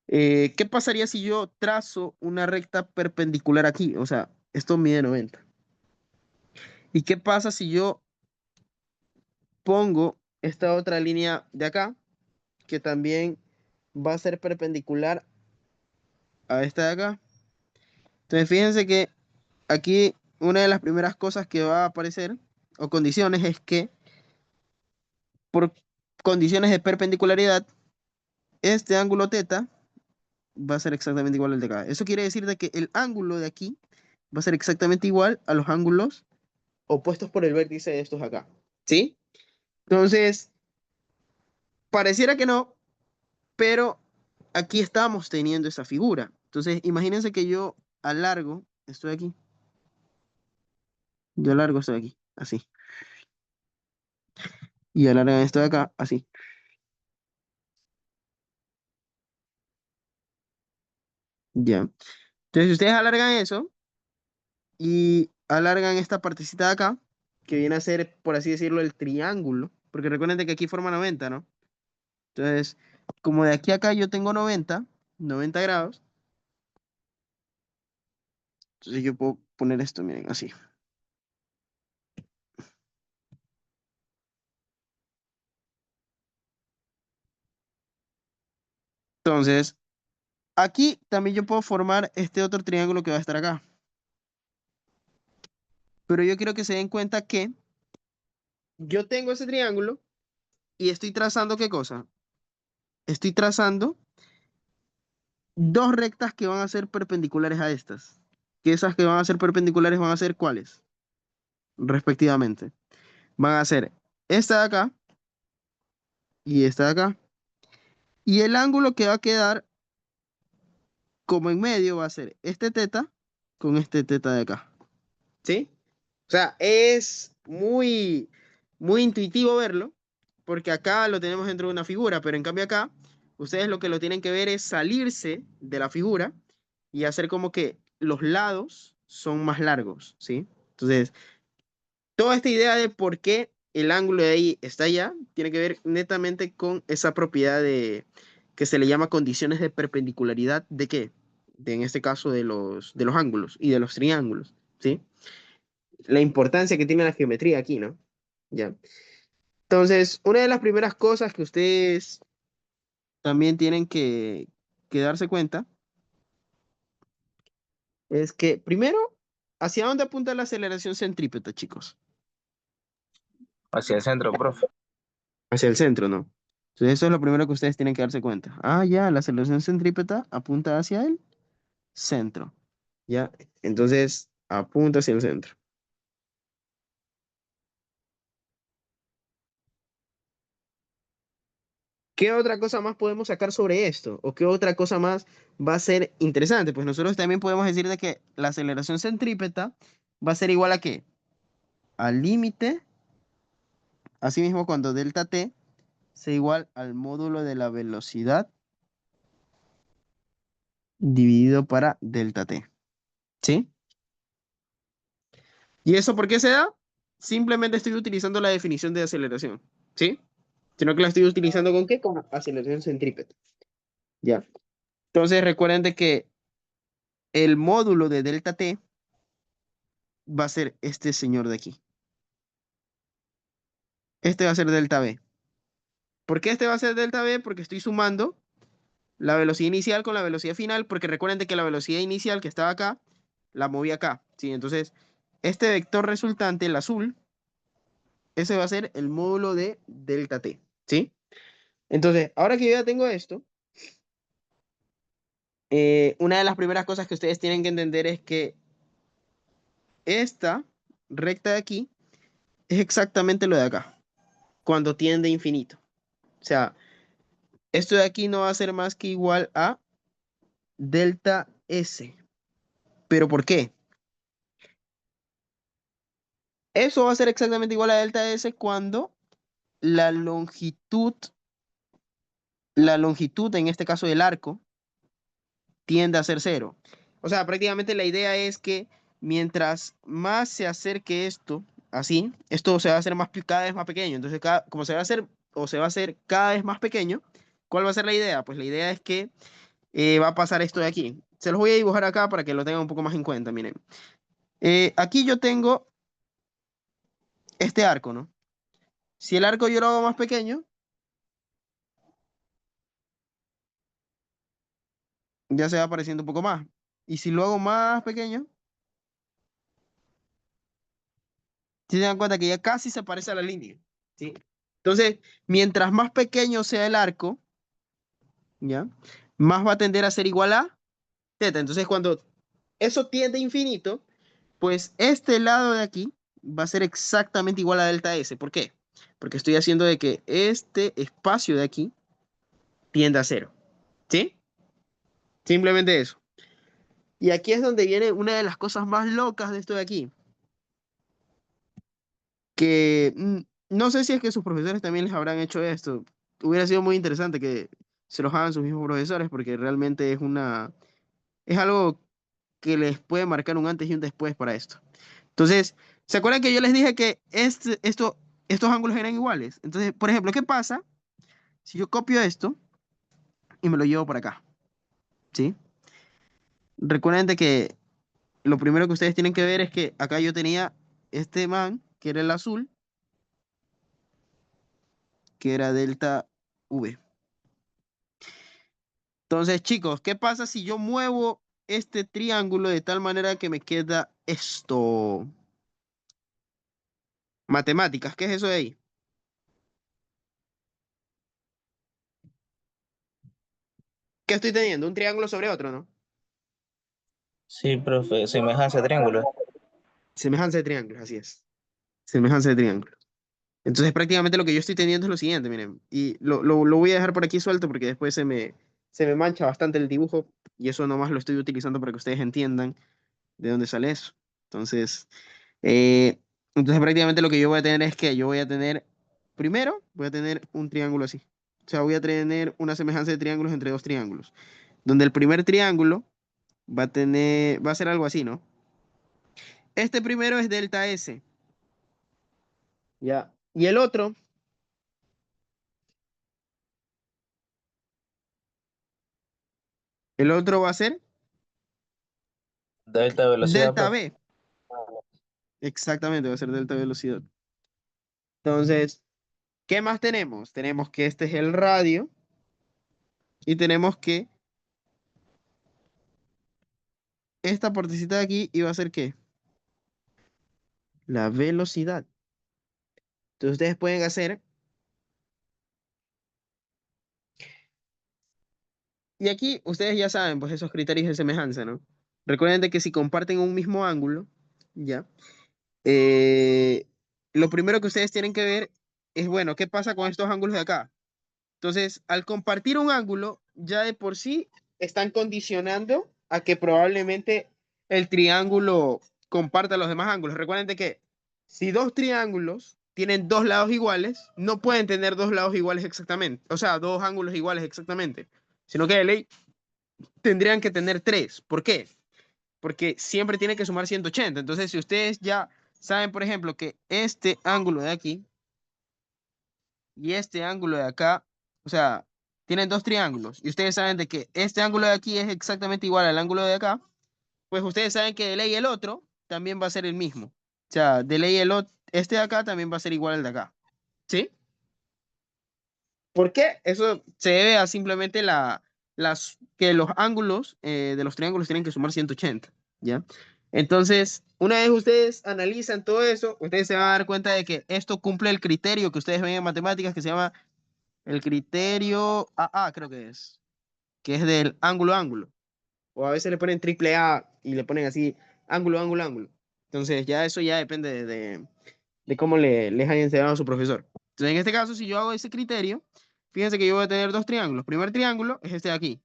¿Qué pasaría si yo trazo una recta perpendicular aquí? O sea, esto mide 90. ¿Y qué pasa si yo pongo esta otra línea de acá, que también va a ser perpendicular a esta de acá? Entonces, fíjense que aquí una de las primeras cosas que va a aparecer, o condiciones, es que por condiciones de perpendicularidad, este ángulo teta va a ser exactamente igual al de acá. Eso quiere decir de que el ángulo de aquí va a ser exactamente igual a los ángulos opuestos por el vértice de estos acá. ¿Sí? Entonces, pareciera que no, pero aquí estamos teniendo esa figura. Entonces, imagínense que yo alargo esto de aquí. Yo alargo esto de aquí, así. Y alargan esto de acá, así. Ya. Entonces, si ustedes alargan eso y alargan esta partecita de acá, que viene a ser, por así decirlo, el triángulo, porque recuerden de que aquí forma 90, ¿no? Entonces, como de aquí a acá yo tengo 90 grados, entonces yo puedo poner esto, miren, así. Entonces, aquí también yo puedo formar este otro triángulo que va a estar acá. Pero yo quiero que se den cuenta que yo tengo ese triángulo y estoy trazando ¿qué cosa? Estoy trazando dos rectas que van a ser perpendiculares a estas. Que esas que van a ser perpendiculares van a ser ¿cuáles? Respectivamente. Van a ser esta de acá y esta de acá. Y el ángulo que va a quedar como en medio va a ser este teta con este teta de acá. ¿Sí? O sea, es muy intuitivo verlo, porque acá lo tenemos dentro de una figura, pero en cambio acá, ustedes lo que lo tienen que ver es salirse de la figura y hacer como que los lados son más largos, ¿sí? Entonces, toda esta idea de por qué el ángulo de ahí está allá, tiene que ver netamente con esa propiedad de que se le llama condiciones de perpendicularidad de qué? De, en este caso de los ángulos y de los triángulos, ¿sí? La importancia que tiene la geometría aquí, ¿no? Ya. Entonces, una de las primeras cosas que ustedes también tienen que darse cuenta es que, primero, ¿hacia dónde apunta la aceleración centrípeta, chicos? Hacia el centro, profe. Hacia el centro, ¿no? Entonces, eso es lo primero que ustedes tienen que darse cuenta. Ah, ya, la aceleración centrípeta apunta hacia el centro. Ya, entonces, apunta hacia el centro. ¿Qué otra cosa más podemos sacar sobre esto? ¿O qué otra cosa más va a ser interesante? Pues nosotros también podemos decir de que la aceleración centrípeta va a ser igual a qué? Al límite, asimismo cuando delta t sea igual al módulo de la velocidad dividido para delta t. ¿Sí? ¿Y eso por qué se da? Simplemente estoy utilizando la definición de aceleración. ¿Sí? Sino que la estoy utilizando ¿con qué? Con aceleración centrípeta. Ya. Entonces recuerden de que el módulo de delta t va a ser este señor de aquí. Este va a ser delta V. ¿Por qué este va a ser delta V? Porque estoy sumando la velocidad inicial con la velocidad final, porque recuerden de que la velocidad inicial que estaba acá, la moví acá, ¿sí? Entonces, este vector resultante, el azul, ese va a ser el módulo de delta T, ¿sí? Entonces, ahora que yo ya tengo esto, una de las primeras cosas que ustedes tienen que entender es que esta recta de aquí es exactamente lo de acá, cuando tiende a infinito. O sea, esto de aquí no va a ser más que igual a delta S. ¿Pero por qué? Eso va a ser exactamente igual a delta S cuando la longitud, la longitud, en este caso del arco, tiende a ser cero. O sea, prácticamente la idea es que mientras más se acerque esto, así, esto se va a hacer más, cada vez más pequeño. Entonces, como se va a hacer o se va a hacer cada vez más pequeño, ¿cuál va a ser la idea? Pues la idea es que va a pasar esto de aquí. Se los voy a dibujar acá para que lo tengan un poco más en cuenta, miren. Aquí yo tengo este arco, ¿no? Si el arco yo lo hago más pequeño, ya se va apareciendo un poco más. Y si lo hago más pequeño, si se dan cuenta que ya casi se parece a la línea, ¿sí? Entonces, mientras más pequeño sea el arco, ¿ya? Más va a tender a ser igual a teta. Entonces, cuando eso tiende a infinito, pues este lado de aquí va a ser exactamente igual a delta S. ¿Por qué? Porque estoy haciendo de que este espacio de aquí tienda a cero, ¿sí? Simplemente eso. Y aquí es donde viene una de las cosas más locas de esto de aquí, que no sé si es que sus profesores también les habrán hecho esto. Hubiera sido muy interesante que se los hagan sus mismos profesores porque realmente es algo que les puede marcar un antes y un después para esto. Entonces, ¿se acuerdan que yo les dije que estos ángulos eran iguales? Entonces, por ejemplo, ¿qué pasa si yo copio esto y me lo llevo por acá? ¿Sí? Recuerden de que lo primero que ustedes tienen que ver es que acá yo tenía este man, que era el azul, que era delta V. Entonces, chicos, ¿qué pasa si yo muevo este triángulo de tal manera que me queda esto? Matemáticas, ¿qué es eso de ahí? ¿Qué estoy teniendo? Un triángulo sobre otro, ¿no? Sí, profe, semejanza de triángulo. Semejanza de triángulos, así es. Semejanza de triángulos. Entonces, prácticamente lo que yo estoy teniendo es lo siguiente, miren, y lo voy a dejar por aquí suelto porque después se me mancha bastante el dibujo y eso nomás lo estoy utilizando para que ustedes entiendan de dónde sale eso. Entonces, eh, entonces prácticamente lo que yo voy a tener es que yo voy a tener, primero, voy a tener un triángulo así. O sea, voy a tener una semejanza de triángulos entre dos triángulos, donde el primer triángulo va a ser algo así, ¿no? Este primero es delta S, ¿ya? Y el otro va a ser Delta velocidad, delta profe. V. Exactamente, va a ser delta velocidad. Entonces, ¿qué más tenemos? Tenemos que este es el radio y tenemos que esta partecita de aquí iba a ser ¿qué? La velocidad. Entonces ustedes pueden hacer, y aquí ustedes ya saben, pues esos criterios de semejanza, ¿no? Recuerden de que si comparten un mismo ángulo, ¿ya? Eh, lo primero que ustedes tienen que ver es, bueno, ¿qué pasa con estos ángulos de acá? Entonces, al compartir un ángulo, ya de por sí están condicionando a que probablemente el triángulo comparta los demás ángulos. Recuerden de que si dos triángulos tienen dos lados iguales, no pueden tener dos lados iguales exactamente, o sea, dos ángulos iguales exactamente, sino que de ley tendrían que tener tres. ¿Por qué? Porque siempre tiene que sumar 180. Entonces, si ustedes ya saben, por ejemplo, que este ángulo de aquí y este ángulo de acá, o sea, tienen dos triángulos y ustedes saben de que este ángulo de aquí es exactamente igual al ángulo de acá, pues ustedes saben que de ley el otro también va a ser el mismo. O sea, de ley este de acá también va a ser igual al de acá. ¿Sí? ¿Por qué? Eso se debe a simplemente que los ángulos de los triángulos tienen que sumar 180, ¿ya? Entonces, una vez ustedes analizan todo eso, ustedes se van a dar cuenta de que esto cumple el criterio que ustedes ven en matemáticas que se llama el criterio AA, creo que es del ángulo ángulo. O a veces le ponen triple A y le ponen así ángulo ángulo ángulo. Entonces, ya eso ya depende de cómo les haya enseñado a su profesor. Entonces, en este caso, si yo hago ese criterio, fíjense que yo voy a tener dos triángulos. El primer triángulo es este de aquí,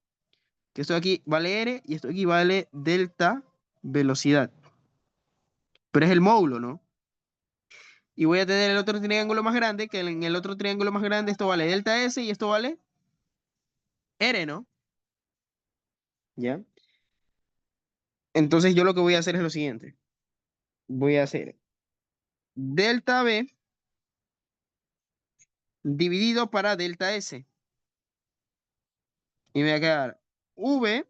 que esto de aquí vale R y esto de aquí vale delta velocidad. Pero es el módulo, ¿no? Y voy a tener el otro triángulo más grande, que en el otro triángulo más grande esto vale delta S y esto vale R, ¿no? ¿Ya? Entonces yo lo que voy a hacer es lo siguiente. Voy a hacer delta V dividido para delta S. Y me va a quedar V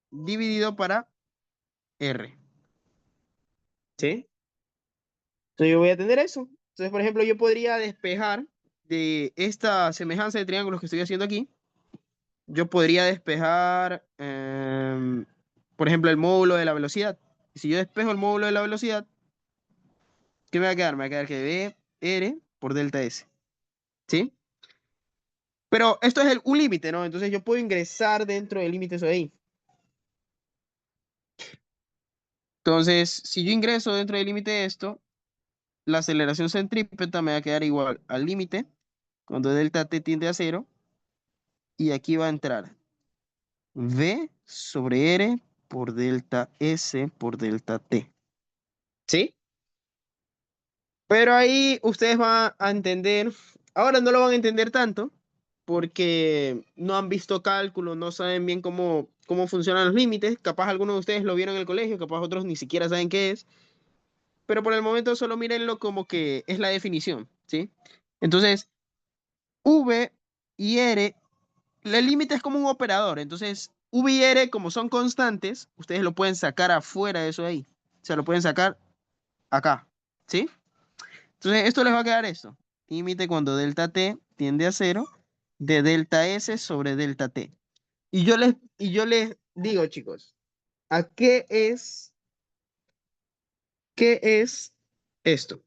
dividido para R. ¿Sí? Entonces yo voy a tener eso. Entonces, por ejemplo, yo podría despejar de esta semejanza de triángulos que estoy haciendo aquí. Yo podría despejar, por ejemplo, el módulo de la velocidad. Y si yo despejo el módulo de la velocidad, ¿qué me va a quedar? Me va a quedar que V R por delta S. ¿Sí? Pero esto es un límite, ¿no? Entonces yo puedo ingresar dentro del límite eso de ahí. Entonces, si yo ingreso dentro del límite de esto, la aceleración centrípeta me va a quedar igual al límite cuando delta t tiende a cero. Y aquí va a entrar V sobre R por delta S por delta T. ¿Sí? Pero ahí ustedes van a entender, ahora no lo van a entender tanto, porque no han visto cálculo, no saben bien cómo funcionan los límites. Capaz algunos de ustedes lo vieron en el colegio, capaz otros ni siquiera saben qué es. Pero por el momento solo mírenlo como que es la definición, ¿sí? Entonces, V y R, el límite es como un operador. Entonces, V y R, como son constantes, ustedes lo pueden sacar afuera de eso de ahí. O sea, lo pueden sacar acá, ¿sí? Entonces, esto les va a quedar esto. Límite cuando delta t tiende a cero de delta S sobre delta t. Y yo les digo, chicos, ¿a qué es esto?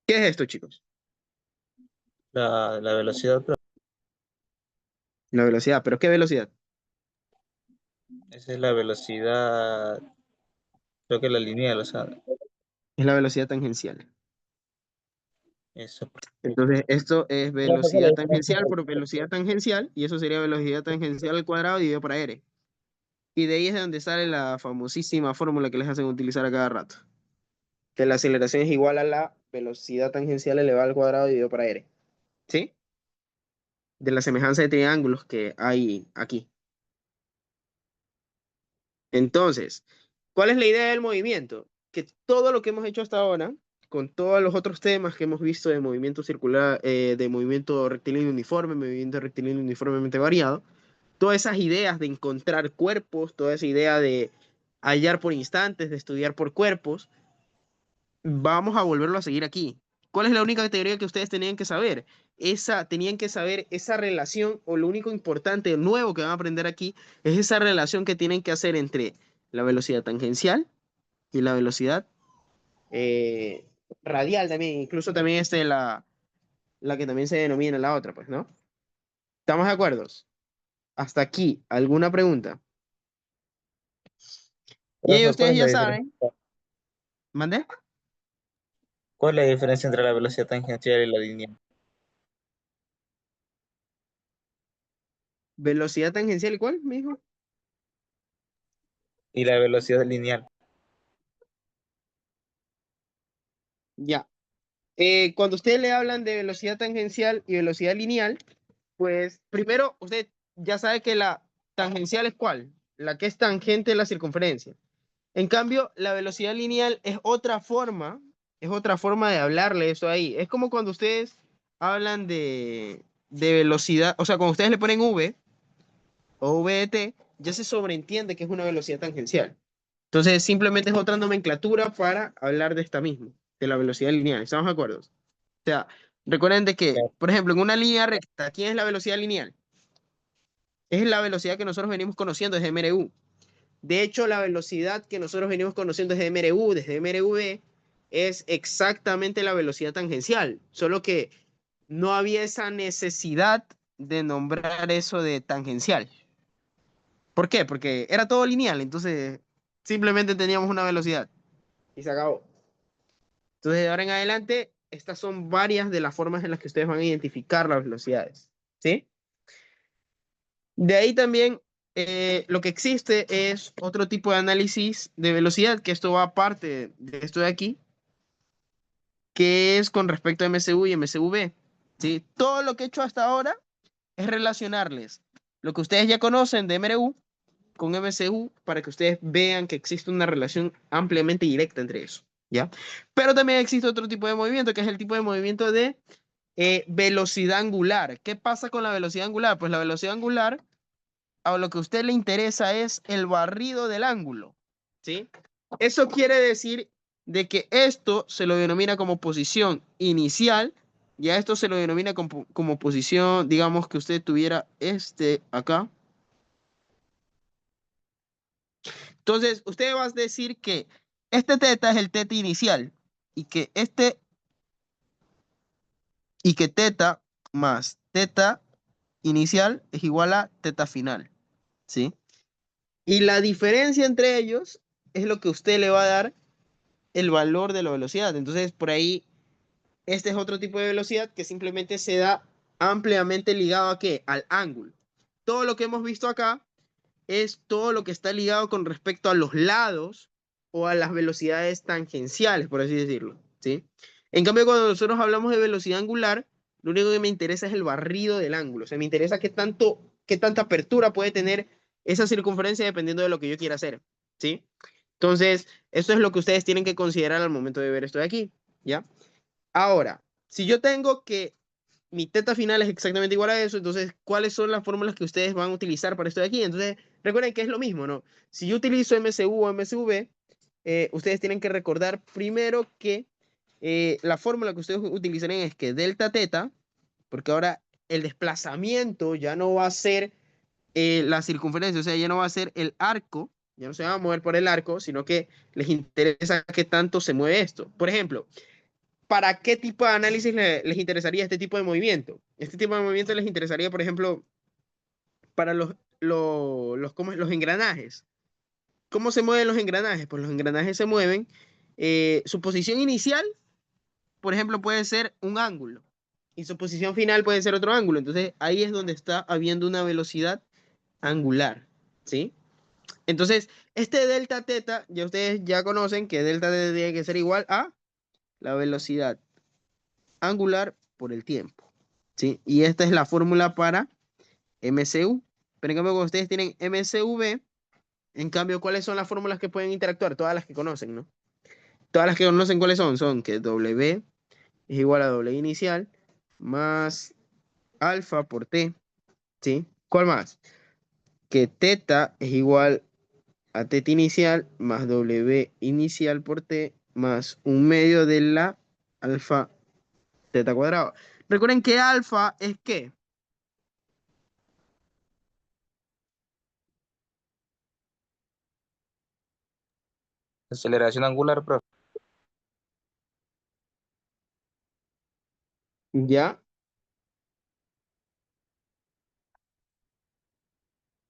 ¿Qué es esto, chicos? La velocidad, La velocidad, ¿pero qué velocidad? esa es la velocidad, creo que la lineal, o sea, Es la velocidad tangencial. eso. Entonces, esto es ¿Cuál es la velocidad diferencia tangencial por velocidad tangencial, y eso sería velocidad tangencial al cuadrado dividido por r. Y de ahí es de donde sale la famosísima fórmula que les hacen utilizar a cada rato. Que la aceleración es igual a la velocidad tangencial elevada al cuadrado dividido por r. ¿Sí? De la semejanza de triángulos que hay aquí. Entonces, ¿cuál es la idea del movimiento? Que todo lo que hemos hecho hasta ahora, con todos los otros temas que hemos visto de movimiento circular, de movimiento rectilíneo uniforme, movimiento rectilíneo uniformemente variado, todas esas ideas de encontrar cuerpos, toda esa idea de hallar por instantes, de estudiar por cuerpos, vamos a volverlo a seguir aquí. ¿Cuál es la única teoría que ustedes tenían que saber? Tenían que saber esa relación, o lo único importante, nuevo que van a aprender aquí, es esa relación que tienen que hacer entre la velocidad tangencial y la velocidad eh, radial también. Incluso también la que también se denomina la otra, pues, ¿no? ¿Estamos de acuerdo? Hasta aquí, ¿alguna pregunta? Y ahí Profe, ¿cuál ustedes es la ya diferencia? saben, ¿mandé? ¿Cuál es la diferencia entre la velocidad tangencial y la lineal? ¿Velocidad tangencial igual, me dijo? Y la velocidad lineal. Ya. Cuando ustedes le hablan de velocidad tangencial y velocidad lineal, pues primero usted ya sabe que la tangencial es ¿cuál? La que es tangente a la circunferencia. En cambio, la velocidad lineal es otra forma de hablarle eso ahí. Es como cuando ustedes hablan de velocidad, o sea, cuando ustedes le ponen V o v de t, ya se sobreentiende que es una velocidad tangencial. Entonces, simplemente es otra nomenclatura para hablar de esta misma, de la velocidad lineal. ¿Estamos de acuerdo? O sea, recuerden de que, Claro. por ejemplo, en una línea recta, ¿quién es la velocidad lineal? Es la velocidad que nosotros venimos conociendo desde MRU. De hecho, la velocidad que nosotros venimos conociendo desde MRU, desde MRV, es exactamente la velocidad tangencial, solo que no había esa necesidad de nombrar eso de tangencial. ¿Por qué? Porque era todo lineal, entonces simplemente teníamos una velocidad y se acabó. Entonces, de ahora en adelante, estas son varias de las formas en las que ustedes van a identificar las velocidades, ¿sí? De ahí también lo que existe es otro tipo de análisis de velocidad, que esto va aparte de esto de aquí, que es con respecto a MCU y MCV, ¿sí? Todo lo que he hecho hasta ahora es relacionarles lo que ustedes ya conocen de MRU con MCU para que ustedes vean que existe una relación ampliamente directa entre eso, ¿ya? Pero también existe otro tipo de movimiento, que es el tipo de movimiento de velocidad angular. ¿Qué pasa con la velocidad angular? Pues la velocidad angular, a lo que a usted le interesa es el barrido del ángulo, ¿sí? Eso quiere decir de que esto se lo denomina como posición inicial y a esto se lo denomina como posición, digamos que usted tuviera este acá. Entonces, usted va a decir que este teta es el teta inicial y que teta más teta inicial es igual a teta final, ¿sí? Y la diferencia entre ellos es lo que usted le va a dar el valor de la velocidad. Entonces, por ahí, este es otro tipo de velocidad que simplemente se da ampliamente ligado a qué? Al ángulo. Todo lo que hemos visto acá es todo lo que está ligado con respecto a los lados o a las velocidades tangenciales, por así decirlo, ¿sí? En cambio, cuando nosotros hablamos de velocidad angular, lo único que me interesa es el barrido del ángulo. O sea, me interesa qué tanta apertura puede tener esa circunferencia dependiendo de lo que yo quiera hacer, ¿sí? Entonces, eso es lo que ustedes tienen que considerar al momento de ver esto de aquí, ¿ya? Ahora, si yo tengo que mi teta final es exactamente igual a eso, entonces, ¿cuáles son las fórmulas que ustedes van a utilizar para esto de aquí? Entonces, recuerden que es lo mismo, ¿no? Si yo utilizo MCU o MCV, ustedes tienen que recordar primero que la fórmula que ustedes utilizarán es que delta teta, porque ahora el desplazamiento ya no va a ser la circunferencia, o sea, ya no va a ser el arco, ya no se va a mover por el arco, sino que les interesa qué tanto se mueve esto. Por ejemplo, ¿para qué tipo de análisis les interesaría este tipo de movimiento? Este tipo de movimiento les interesaría, por ejemplo, para ¿cómo es? Los engranajes. ¿Cómo se mueven los engranajes? Pues los engranajes se mueven. Su posición inicial, por ejemplo, puede ser un ángulo y su posición final puede ser otro ángulo. Entonces ahí es donde está habiendo una velocidad angular, ¿sí? Entonces, este delta teta, ya ustedes ya conocen que delta teta tiene que ser igual a la velocidad angular por el tiempo, ¿sí? Y esta es la fórmula para MCU. Pero en cambio, cuando ustedes tienen MCV, en cambio, ¿cuáles son las fórmulas que pueden interactuar? Todas las que conocen, ¿no? Todas las que conocen, ¿cuáles son? Son que W es igual a W inicial más alfa por T, ¿sí? ¿Cuál más? Que teta es igual a teta inicial más W inicial por T más un medio de la alfa teta cuadrado. Recuerden que alfa es ¿qué? Aceleración angular, profe. ¿Ya?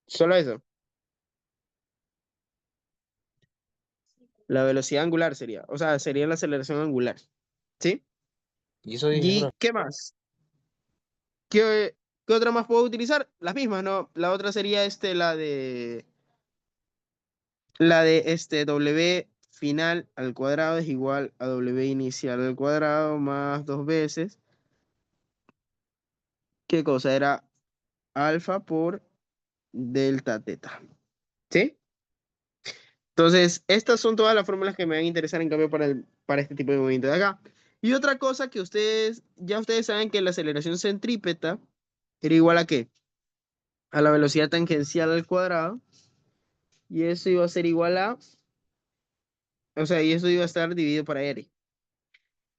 Solo eso. La velocidad angular sería, o sea, sería la aceleración angular, ¿sí? Y eso dije, ¿Y profe. qué más? ¿Qué otra más puedo utilizar? Las mismas, ¿no? La otra sería la de W final al cuadrado es igual a W inicial al cuadrado más dos veces. ¿Qué cosa? Era alfa por delta teta, ¿sí? Entonces, estas son todas las fórmulas que me van a interesar en cambio para este tipo de movimiento de acá. Y otra cosa que ustedes saben que la aceleración centrípeta era igual a ¿qué? A la velocidad tangencial al cuadrado. Y eso iba a ser igual a, o sea, y eso iba a estar dividido para R.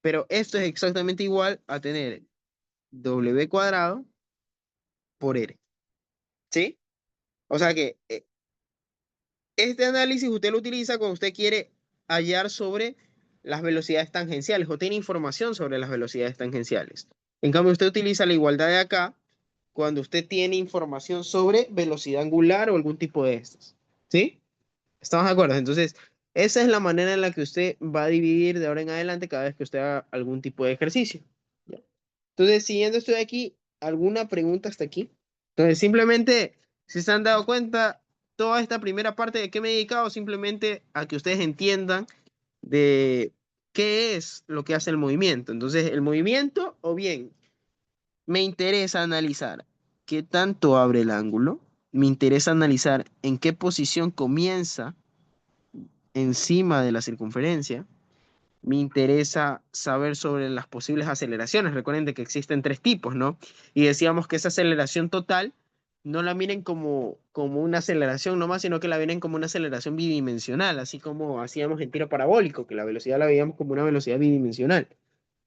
Pero esto es exactamente igual a tener W cuadrado por R. ¿Sí? O sea que este análisis usted lo utiliza cuando usted quiere hallar sobre las velocidades tangenciales o tiene información sobre las velocidades tangenciales. En cambio, usted utiliza la igualdad de acá cuando usted tiene información sobre velocidad angular o algún tipo de estas. ¿Sí? ¿Estamos de acuerdo? Entonces, esa es la manera en la que usted va a dividir de ahora en adelante cada vez que usted haga algún tipo de ejercicio. ¿Ya? Entonces, siguiendo esto de aquí, ¿alguna pregunta hasta aquí? Entonces, simplemente, si se han dado cuenta, toda esta primera parte de qué me he dedicado, simplemente a que ustedes entiendan de qué es lo que hace el movimiento. Entonces, el movimiento, o bien, me interesa analizar qué tanto abre el ángulo, me interesa analizar en qué posición comienza encima de la circunferencia. Me interesa saber sobre las posibles aceleraciones. Recuerden de que existen tres tipos, ¿no? Y decíamos que esa aceleración total no la miren como una aceleración nomás, sino que la miren como una aceleración bidimensional, así como hacíamos en tiro parabólico, que la velocidad la veíamos como una velocidad bidimensional.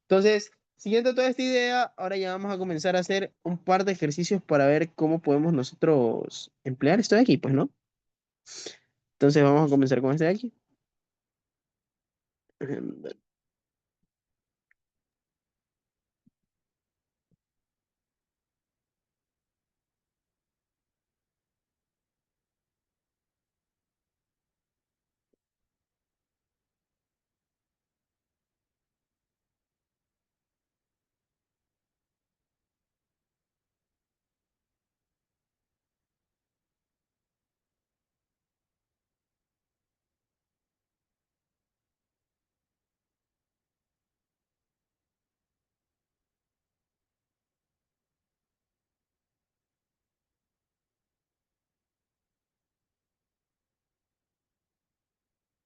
Entonces, siguiendo toda esta idea, ahora ya vamos a comenzar a hacer un par de ejercicios para ver cómo podemos nosotros emplear esto de aquí, pues, ¿no? Entonces vamos a comenzar con este de aquí.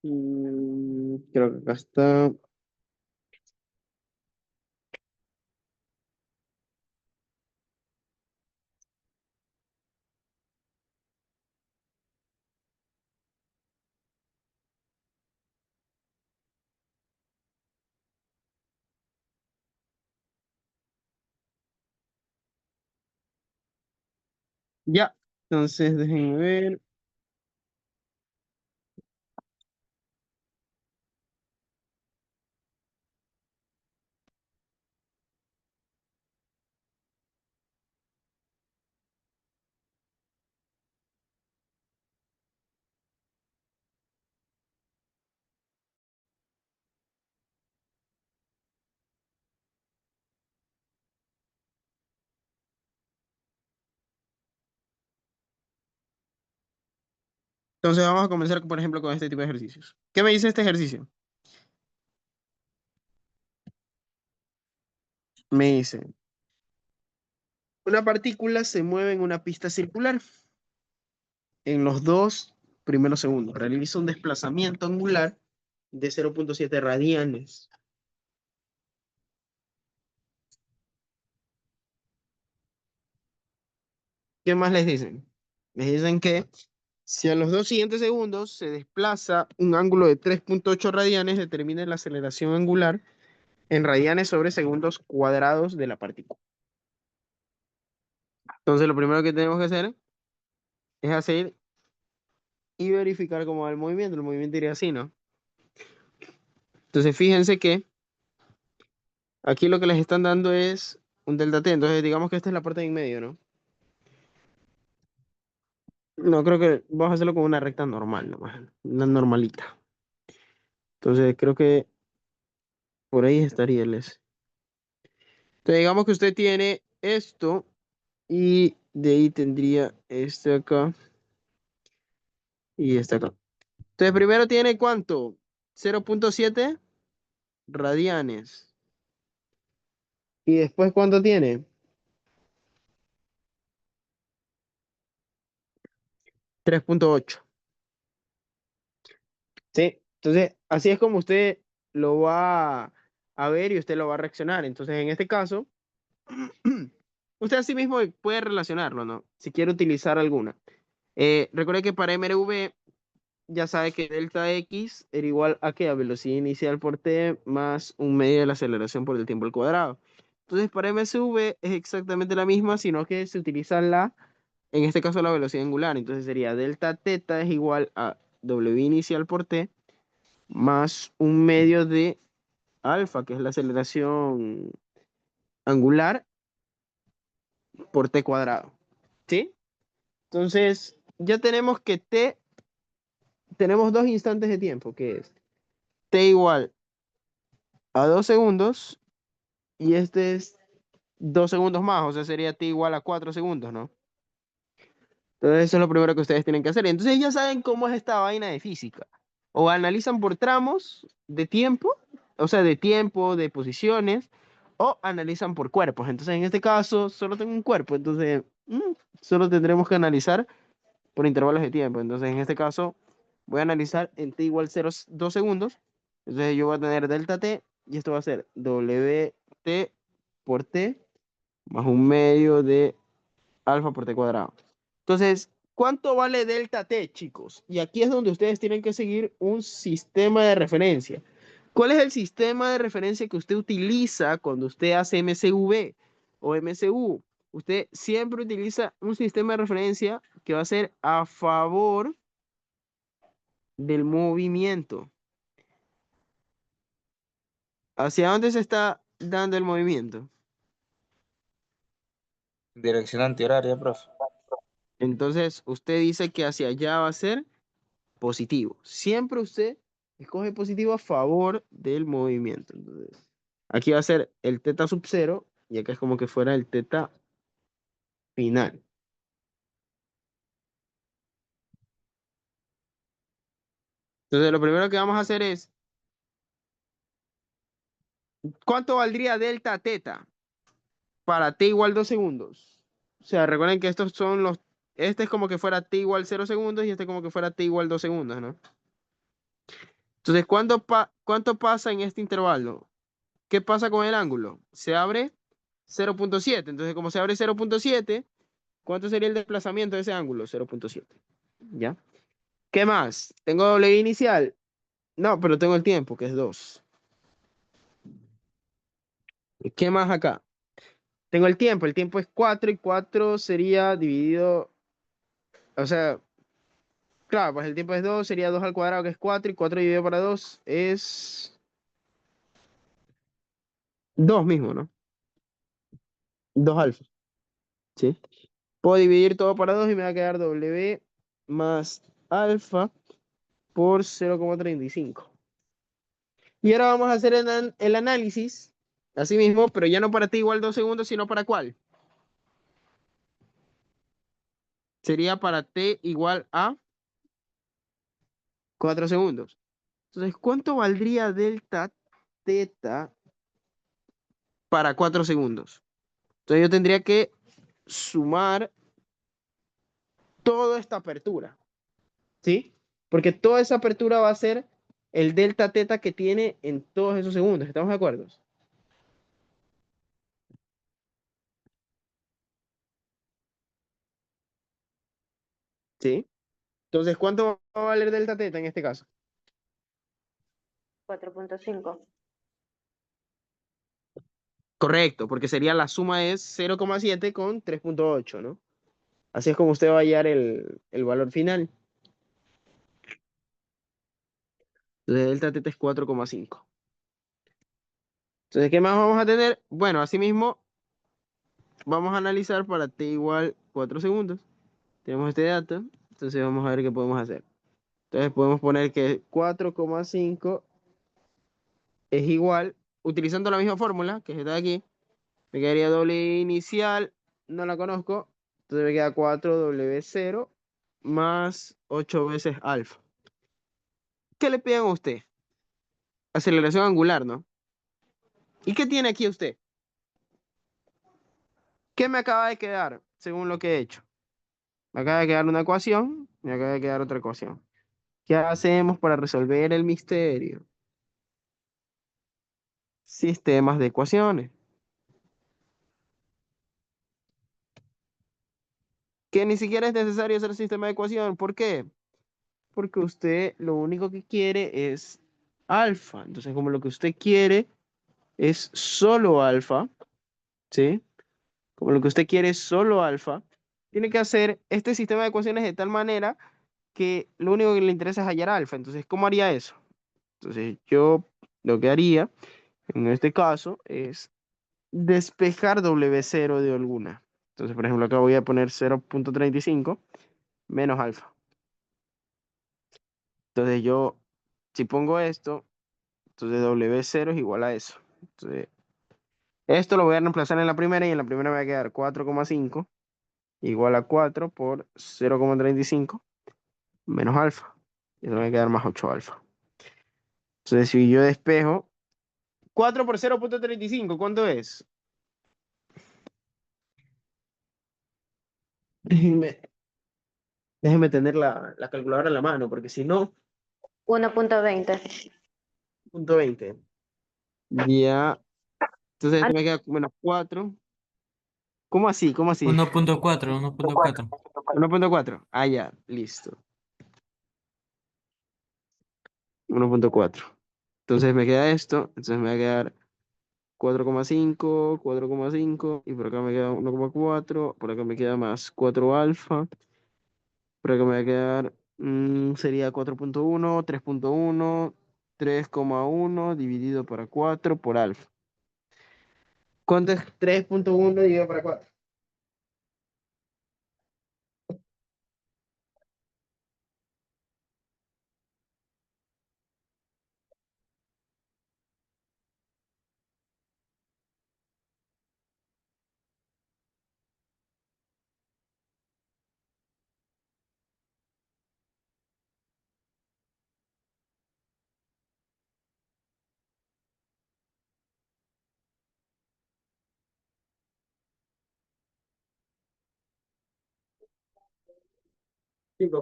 Creo que acá está. Ya. Entonces, déjenme ver. Entonces, vamos a comenzar, por ejemplo, con este tipo de ejercicios. ¿Qué me dice este ejercicio? Me dice, una partícula se mueve en una pista circular en los dos primeros segundos. Realiza un desplazamiento angular de 0,7 radianes. ¿Qué más les dicen? Les dicen que si a los dos siguientes segundos se desplaza un ángulo de 3,8 radianes, determine la aceleración angular en radianes sobre segundos cuadrados de la partícula. Entonces, lo primero que tenemos que hacer es hacer y verificar cómo va el movimiento. El movimiento iría así, ¿no? Entonces, fíjense que aquí lo que les están dando es un delta t. Entonces, digamos que esta es la parte de en medio, ¿no? No, creo que vamos a hacerlo con una recta normal, nomás, una normalita. Entonces, creo que por ahí estaría el S. Entonces, digamos que usted tiene esto y de ahí tendría este acá y este acá. Entonces, primero tiene ¿cuánto? 0,7 radianes. ¿Y después cuánto tiene? 3,8. Sí, entonces así es como usted lo va a ver y usted lo va a reaccionar. Entonces, en este caso, usted así mismo puede relacionarlo, ¿no? Si quiere utilizar alguna. Recuerde que para MRV ya sabe que delta X era igual a que a velocidad inicial por t más un medio de la aceleración por el tiempo al cuadrado. Entonces, para MSV es exactamente la misma, sino que se utiliza en este caso, la velocidad angular. Entonces sería delta teta es igual a W inicial por t más un medio de alfa, que es la aceleración angular por t cuadrado. ¿Sí? Entonces, ya tenemos que t, tenemos dos instantes de tiempo, que es t igual a 2 segundos y este es 2 segundos más, o sea, sería t igual a 4 segundos, ¿no? Entonces, eso es lo primero que ustedes tienen que hacer. Entonces, ya saben cómo es esta vaina de física. O analizan por tramos de tiempo, o sea, de tiempo, de posiciones, o analizan por cuerpos. Entonces, en este caso, solo tengo un cuerpo, entonces, solo tendremos que analizar por intervalos de tiempo. Entonces, en este caso, voy a analizar en t igual 2 segundos. Entonces, yo voy a tener delta t, y esto va a ser wt por t más un medio de alfa por t cuadrado. Entonces, ¿cuánto vale delta t, chicos? Y aquí es donde ustedes tienen que seguir un sistema de referencia. ¿Cuál es el sistema de referencia que usted utiliza cuando usted hace MCV o MCU? Usted siempre utiliza un sistema de referencia que va a ser a favor del movimiento. ¿Hacia dónde se está dando el movimiento? Dirección antihoraria, profe. Entonces, usted dice que hacia allá va a ser positivo. Siempre usted escoge positivo a favor del movimiento. Entonces, aquí va a ser el teta sub cero y acá es como que fuera el teta final. Entonces, lo primero que vamos a hacer es, ¿cuánto valdría delta teta para t igual 2 segundos? O sea, recuerden que estos son este es como que fuera t igual 0 segundos y este como que fuera t igual 2 segundos, ¿no? Entonces, ¿cuánto pasa en este intervalo? ¿Qué pasa con el ángulo? Se abre 0,7. Entonces, como se abre 0,7, ¿cuánto sería el desplazamiento de ese ángulo? 0,7. ¿Ya? ¿Qué más? ¿Tengo doble inicial? No, pero tengo el tiempo, que es 2. ¿Qué más acá? Tengo el tiempo es 4 y 4 sería dividido, o sea, claro, pues el tiempo es 2, sería 2 al cuadrado, que es 4 y 4 dividido para 2 es 2 mismo, ¿no? 2 alfa, ¿sí? Puedo dividir todo para 2 y me va a quedar W más alfa por 0,35. Y ahora vamos a hacer el análisis, así mismo, pero ya no para t igual 2 segundos, sino para cuál. Sería para t igual a 4 segundos. Entonces, ¿cuánto valdría delta teta para 4 segundos? Entonces yo tendría que sumar toda esta apertura, ¿sí? Porque toda esa apertura va a ser el delta teta que tiene en todos esos segundos. ¿Estamos de acuerdo? ¿Sí? Entonces, ¿cuánto va a valer delta teta en este caso? 4,5. Correcto, porque sería la suma es 0,7 con 3,8, ¿no? Así es como usted va a hallar el valor final. Entonces, delta teta es 4,5. Entonces, ¿qué más vamos a tener? Bueno, asimismo, vamos a analizar para t igual 4 segundos. Tenemos este dato, entonces vamos a ver qué podemos hacer. Entonces podemos poner que 4,5 es igual, utilizando la misma fórmula, que está aquí, me quedaría doble inicial, no la conozco, entonces me queda 4W0 más 8 veces alfa. ¿Qué le piden a usted? Aceleración angular, ¿no? ¿Y qué tiene aquí usted? ¿Qué me acaba de quedar, según lo que he hecho? Me acaba de quedar una ecuación, me acaba de quedar otra ecuación. ¿Qué hacemos para resolver el misterio? Sistemas de ecuaciones. Que ni siquiera es necesario hacer sistema de ecuación. ¿Por qué? Porque usted lo único que quiere es alfa. Entonces, como lo que usted quiere es solo alfa, ¿sí? Como lo que usted quiere es solo alfa, tiene que hacer este sistema de ecuaciones de tal manera que lo único que le interesa es hallar alfa. Entonces, ¿cómo haría eso? Entonces, yo lo que haría en este caso es despejar W0 de alguna. Entonces, por ejemplo, acá voy a poner 0,35 menos alfa. Entonces yo, si pongo esto, entonces W0 es igual a eso. Entonces, esto lo voy a reemplazar en la primera y en la primera me va a quedar 4,5 igual a 4 por 0,35 menos alfa. Y eso me va a quedar más 8 alfa. Entonces, si yo despejo 4 por 0,35, ¿cuánto es? Déjenme, déjenme tener la calculadora en la mano, porque si no, 1,20. 0,20. Ya, entonces Ah, esto me queda menos 4. ¿Cómo así? ¿Cómo así? 1,4, 1,4. 1,4. Ah, ya, listo. 1,4. Entonces me queda esto. Entonces me va a quedar 4,5, 4,5. Y por acá me queda 1,4. Por acá me queda más 4 alfa. Por acá me va a quedar, sería 4,1, 3,1, 3,1 dividido para 4 por alfa. ¿Cuánto es 3,1 dividido para 4?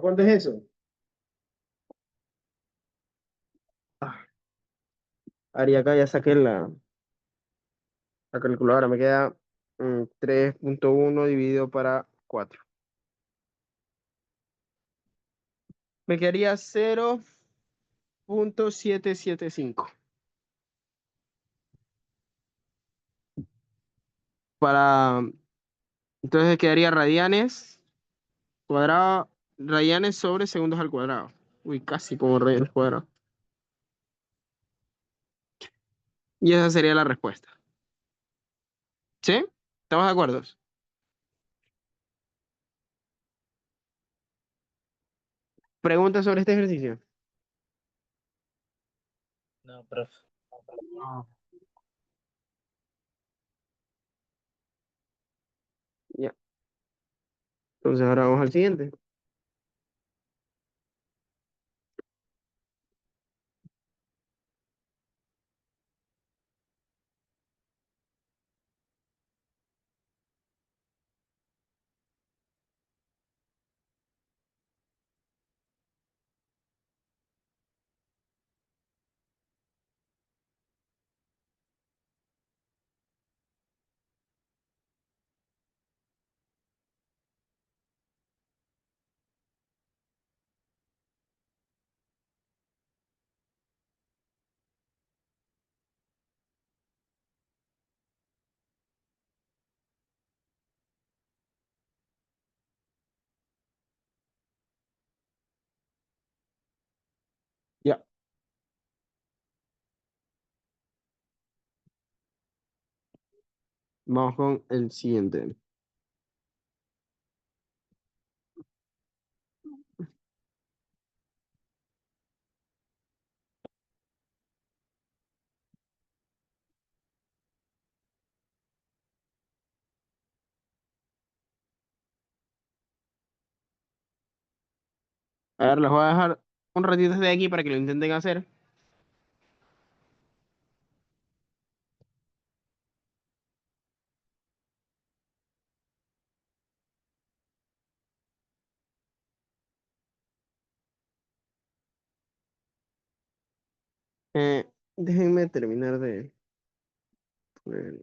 ¿Cuánto es eso? Haría acá, ya saqué la calculadora, me queda 3.1 dividido para 4. Me quedaría 0.775. Para, entonces quedaría radianes cuadrado, radianes sobre segundos al cuadrado. Uy, casi como radianes cuadrados. Y esa sería la respuesta. ¿Sí? ¿Estamos de acuerdo? Preguntas sobre este ejercicio. No, profe. Ya. Entonces ahora vamos al siguiente. Ya. Vamos con el siguiente. A ver, les voy a dejar un ratito desde aquí para que lo intenten hacer. Déjenme terminar de poner